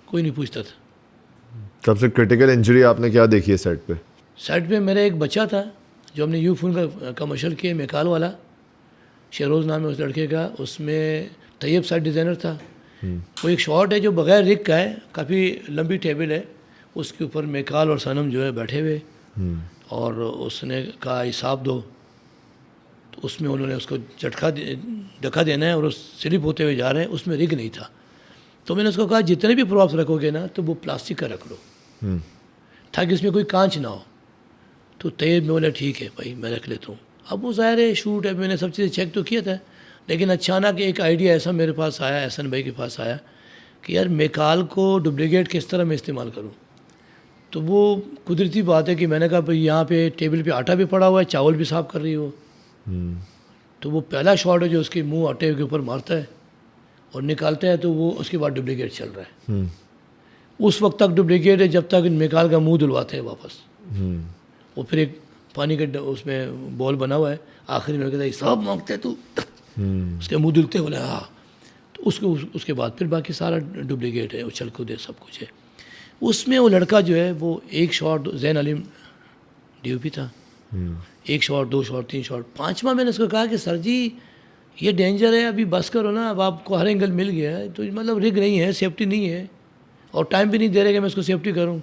कोई नहीं पूछता था। सबसे क्रिटिकल इंजरी आपने क्या देखी है सेट पे? सेट पे मेरा एक बच्चा था जो हमने यू फोन का कमर्शियल किया मेकाल वाला, शेरोज़ नाम है उस लड़के का, उसमें तैयब साइड डिज़ाइनर था। वो एक शॉट है जो बगैर रिग का है, काफ़ी लंबी टेबल है, उसके ऊपर मेकाल और सनम जो है बैठे हुए, और उसने कहा हिसाब दो, तो उसमें उन्होंने उसको धक्का देना है और उस स्लिप होते हुए जा रहे हैं, उसमें रिग नहीं था। तो मैंने उसको कहा जितने भी प्रॉप्स रखोगे ना तो वो प्लास्टिक का रख लो ताकि इसमें कोई कांच ना हो। तो तैयब में बोला ठीक है भाई मैं रख लेता हूँ। अब वो ज़ाहिर है शूट है, मैंने सब चीज़ें चेक तो किया था, लेकिन अचानक एक आइडिया ऐसा मेरे पास आया, एहसन भाई के पास आया कि यार मेकाल को डुप्लीकेट किस तरह मैं इस्तेमाल करूँ। तो वो कुदरती बात है कि मैंने कहा भाई यहाँ पे टेबल पे आटा भी पड़ा हुआ है, चावल भी साफ़ कर रही हो। तो वो पहला शॉट है जो उसके मुंह आटे के ऊपर मारता है और निकालता है, तो वो उसके बाद डुप्लीकेट चल रहा है। उस वक्त तक डुप्लीकेट है जब तक मेकाल का मुंह धुलवाते हैं वापस। वो फिर एक पानी का उसमें बॉल बना हुआ है, आखिरी में कहता है सब मांगते हैं तू, उसके मुंह धुलते बोले हाँ। तो उसके बाद फिर बाकी सारा डुप्लीकेट है, उछल कूद है, सब कुछ है। उसमें वो लड़का जो है वो एक शॉट, जैन अलीम DOP था, एक शॉट, 2 शॉट, 3 शॉट, 5वां मैंने उसको कहा कि सर जी ये डेंजर है, अभी बस करो ना, अब आपको हर एंगल मिल गया है, तो मतलब रिग नहीं है, सेफ्टी नहीं है, और टाइम भी नहीं दे रहे कि मैं उसको सेफ्टी करूँ।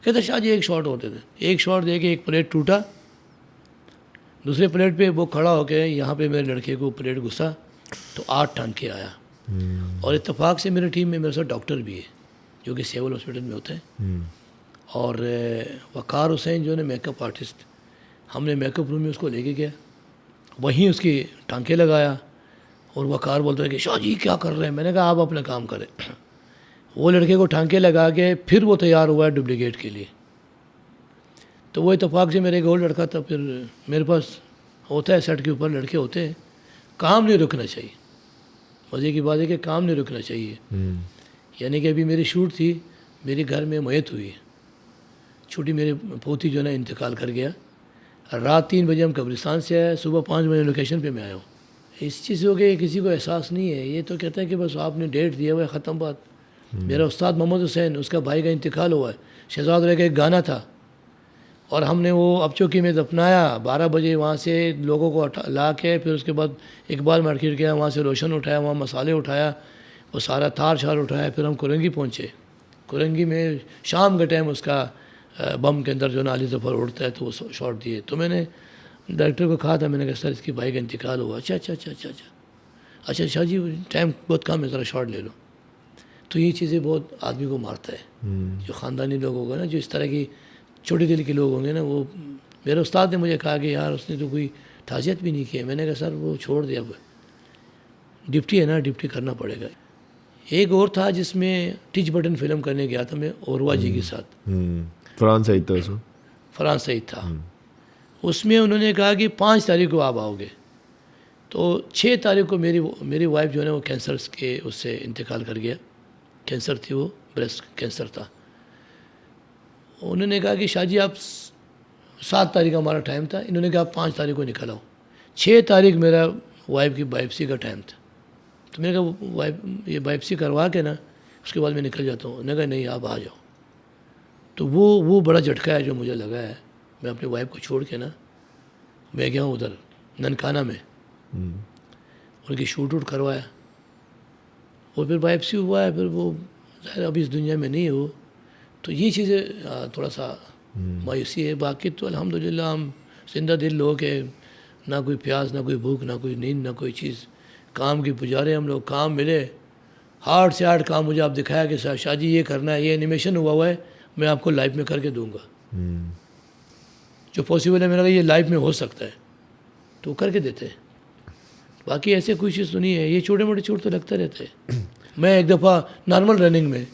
कहते शाह जी एक शॉट होते थे, एक शॉट दे के एक प्लेट टूटा, दूसरे प्लेट पे वो खड़ा होके यहाँ पे मेरे लड़के को प्लेट घुसा तो 8 टांके आया। और इत्तेफाक से मेरी टीम में मेरे साथ डॉक्टर भी है जो कि सिविल हॉस्पिटल में होते हैं, और वकार हुसैन जो है मेकअप आर्टिस्ट, हमने मेकअप रूम में उसको लेके गया, वहीं उसकी टांके लगाया, और वकार बोलता है कि शाह जी क्या कर रहे हैं। मैंने कहा आप अपना काम करें। वो लड़के को टांके लगा के फिर वो तैयार हुआ है डुप्लीकेट के लिए। तो वो इत्तेफाक से मेरे एक और लड़का था, फिर मेरे पास होता है सेट के ऊपर लड़के होते हैं, काम नहीं रुकना चाहिए। मज़े की बात है कि काम नहीं रुकना चाहिए। यानी कि अभी मेरी शूट थी, मेरे घर में मयत हुई है, छोटी मेरी पोती जो है ना इंतकाल कर गया, रात 3 बजे हम कब्रिस्तान से आए, सुबह 5 बजे लोकेशन पे मैं आया हूँ। इस चीज़ हो गया किसी को एहसास नहीं है, ये तो कहते हैं कि बस आपने डेट दिया हुआ है, ख़त्म बात। मेरा उस्ताद मोहम्मद हुसैन, उसका भाई का इंतकाल हुआ है, शहजाद रह का एक गाना था, और हमने वो अब चौकी में दफनाया। 12 बजे वहाँ से लोगों को ला के फिर उसके बाद इकबाल मार्केट गया, वहाँ से रोशन उठाया, वहाँ मसाले उठाया, वो सारा थार छार उठाया, फिर हम कुरंगी पहुँचे। कुरंगी में शाम के टाइम उसका बम के अंदर जो नाली जफ़र उड़ता है तो वो शॉट दिए। तो मैंने डायरेक्टर को कहा था, मैंने कहा सर इसकी भाई का इंतकाल हुआ। अच्छा शाह जी टाइम बहुत कम है, ज़रा शॉट ले लो। तो ये चीज़ें बहुत आदमी को मारता है, जो ख़ानदानी लोग होंगे ना, जो इस तरह की छोटे दिल के लोग होंगे ना। वो मेरे उस्ताद ने मुझे कहा कि यार उसने तो कोई ताज़ियत भी नहीं की है। मैंने कहा सर वो छोड़ दिया, डिप्टी है ना, डिप्टी करना पड़ेगा। एक और था जिसमें टिच बटन फिल्म करने गया था मैं औरवा जी के साथ, फरहान सईद था उसमें, फरहान सईद था। उसमें उन्होंने कहा कि 5 तारीख को आप आओगे, तो 6 तारीख को मेरी वाइफ जो है ना वो कैंसर के उससे इंतकाल कर गया। कैंसर थी, वो ब्रेस्ट कैंसर था। उन्होंने कहा कि शाह जी आप 7 तारीख का हमारा टाइम था, इन्होंने कहा 5 तारीख को निकल आओ। 6 तारीख मेरा वाइफ की बायोप्सी का टाइम था, तो मैंने कहा ये बायोप्सी करवा के ना उसके बाद मैं निकल जाता हूँ। उन्होंने कहा नहीं आप आ जाओ। तो वो बड़ा झटका है जो मुझे लगा है। मैं अपनी वाइफ को छोड़ के ना मैं गया हूँ उधर ननकाना में, उनकी शूट वूट करवाया, और फिर बायोप्सी हुआ है, फिर वो ज़ाहिर अभी इस दुनिया में नहीं हो। तो ये चीज़ें थोड़ा सा मायूसी है। बाकी तो अल्हम्दुलिल्लाह हम जिंदा दिल लोग हैं, ना कोई प्यास, ना कोई भूख, ना कोई नींद, ना कोई चीज़। काम की पुजारे हम लोग, काम मिले हार्ड से हार्ड काम मुझे आप दिखाया कि शाह जी ये करना है, ये एनिमेशन हुआ है, मैं आपको लाइव में करके दूंगा। जो पॉसिबल है मैंने कहा ये लाइव में हो सकता है, तो करके देते हैं। बाकी ऐसे कोई चीज़ तो नहीं है, ये छोटे मोटे चोट तो लगते रहते हैं। मैं एक दफ़ा नॉर्मल रनिंग में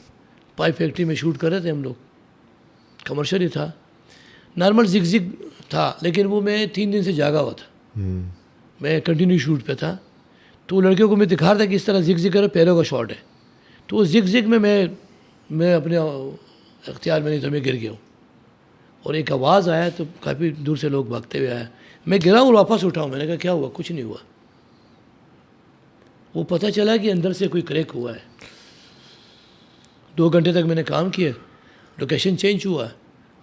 पाइप फैक्ट्री में शूट कर रहे थे हम लोग, कमर्शियल ही था, नॉर्मल जिग था, लेकिन वो मैं 3 दिन से जागा हुआ था। मैं कंटिन्यू शूट पे था, तो लड़कियों को मैं दिखा रहा था कि इस तरह जिग करो, पैरों का शॉट है। तो उस जिग में मैं अपने अख्तियार में नहीं था, मैं गिर गया हूँ, और एक आवाज़ आया तो काफ़ी दूर से लोग भागते हुए आए। मैं गिरा और वापस उठाऊँ, मैंने कहा क्या हुआ, कुछ नहीं हुआ। वो पता चला कि अंदर से कोई क्रैक हुआ है। 2 घंटे तक मैंने काम किया, लोकेशन चेंज हुआ,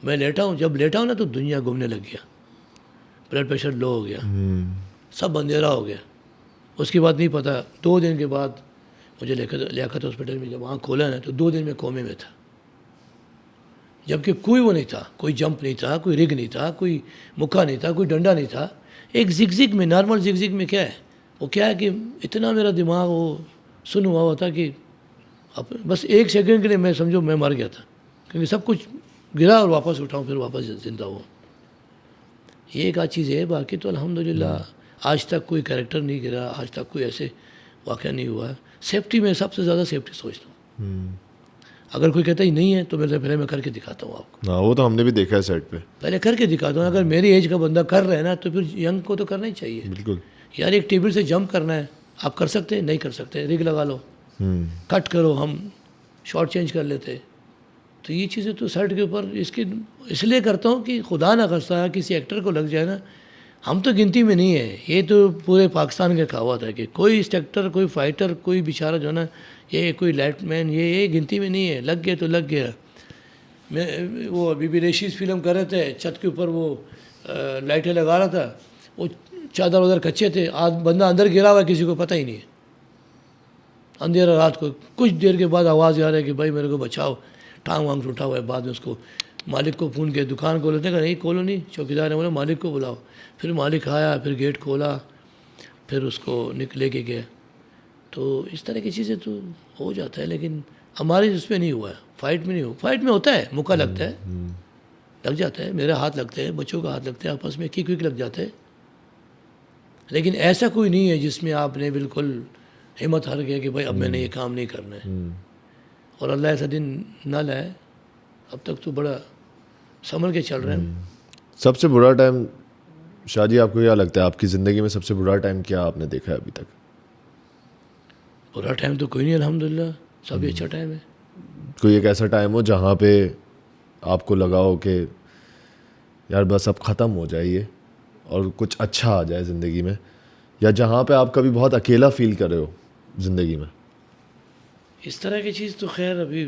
मैं लेटा हूँ। जब लेटा हूँ ना तो दुनिया घूमने लग गया, ब्लड प्रेशर लो हो गया, सब अंधेरा हो गया। उसके बाद नहीं पता, 2 दिन के बाद मुझे लियाकत हॉस्पिटल में जब वहाँ खोला ना, तो 2 दिन में कोमे में था, जबकि कोई वो नहीं था, कोई जंप नहीं था, कोई रिग नहीं था, कोई मुक्का नहीं था, कोई डंडा नहीं था। एक जिगजिग में, नॉर्मल जिगजिग में क्या है, वो क्या है कि इतना मेरा दिमाग वो सुन हुआ था कि अब बस 1 सेकंड के लिए मैं समझो मैं मर गया था, क्योंकि सब कुछ गिरा और वापस उठाऊँ फिर वापस ज़िंदा हुआ। ये एक चीज़ है। बाकी तो अल्हम्दुलिल्लाह आज तक कोई कैरेक्टर नहीं गिरा, आज तक कोई ऐसे वाक़या नहीं हुआ। सेफ्टी में सबसे ज़्यादा सेफ्टी सोचता हूँ। अगर कोई कहता ही नहीं है तो मैं पहले मैं करके दिखाता हूँ आपको। हाँ, वो तो हमने भी देखा है सेट पे। पहले करके दिखाता हूँ। अगर मेरी एज का बंदा कर रहा है ना, तो फिर यंग को तो करना ही चाहिए। बिल्कुल। यार एक टेबल से जंप करना है, आप कर सकते हैं? नहीं कर सकते, रिग लगा लो, कट करो, हम शॉर्ट चेंज कर लेते। तो ये चीज़ें तो शर्ट के ऊपर इसकी इसलिए करता हूँ कि खुदा ना खास्ता किसी एक्टर को लग जाए ना, हम तो गिनती में नहीं है। ये तो पूरे पाकिस्तान का कहावत है कि कोई एक्टर, कोई फाइटर, कोई बेचारा जो है ना, ये कोई लाइटमैन, ये गिनती में नहीं है। लग गया तो लग गया। मैं वो बीबी रेशीज फिल्म कर रहे थे, छत के ऊपर वो लाइटें लगा रहा था, वो चादर वादर कच्चे थे, बंदा अंदर गिरा हुआ, किसी को पता ही नहीं है। अंधेरा रात को, कुछ देर के बाद आवाज़ आ रहा है कि भाई मेरे को बचाओ, टांग वांग टूटा हुआ है। बाद में उसको मालिक को फ़ोन किया, दुकान खोलो, का नहीं खोलो नहीं, चौकीदार ने बोला मालिक को बुलाओ। फिर मालिक आया, फिर गेट खोला, फिर उसको लेके गया। तो इस तरह की चीज़ें तो हो जाता है, लेकिन हमारे उसमें नहीं हुआ है, फाइट में नहीं हुआ। फाइट में होता है, मौका लगता है, लग जाता है, मेरे हाथ लगते हैं, बच्चों का हाथ लगते हैं, आपस में किक विक लग जाते हैं। लेकिन ऐसा कोई नहीं है जिसमें आपने बिल्कुल हिम्मत हार गया कि भाई अब मैंने ये काम नहीं करना है। और अल्लाह ऐसा दिन ना लाए। अब तक तो बड़ा संभल के चल रहे हैं। सबसे बुरा टाइम शादी आपको क्या लगता है, आपकी ज़िंदगी में सबसे बुरा टाइम क्या आपने देखा है अभी तक? बुरा टाइम तो कोई नहीं, अल्हम्दुलिल्लाह सभी अच्छा टाइम है। कोई एक ऐसा टाइम हो जहाँ पे आपको लगा हो कि यार बस अब ख़त्म हो जाए ये और कुछ अच्छा आ जाए ज़िंदगी में, या जहाँ पे आप कभी बहुत अकेला फील कर रहे हो ज़िंदगी में? इस तरह की चीज़ तो खैर अभी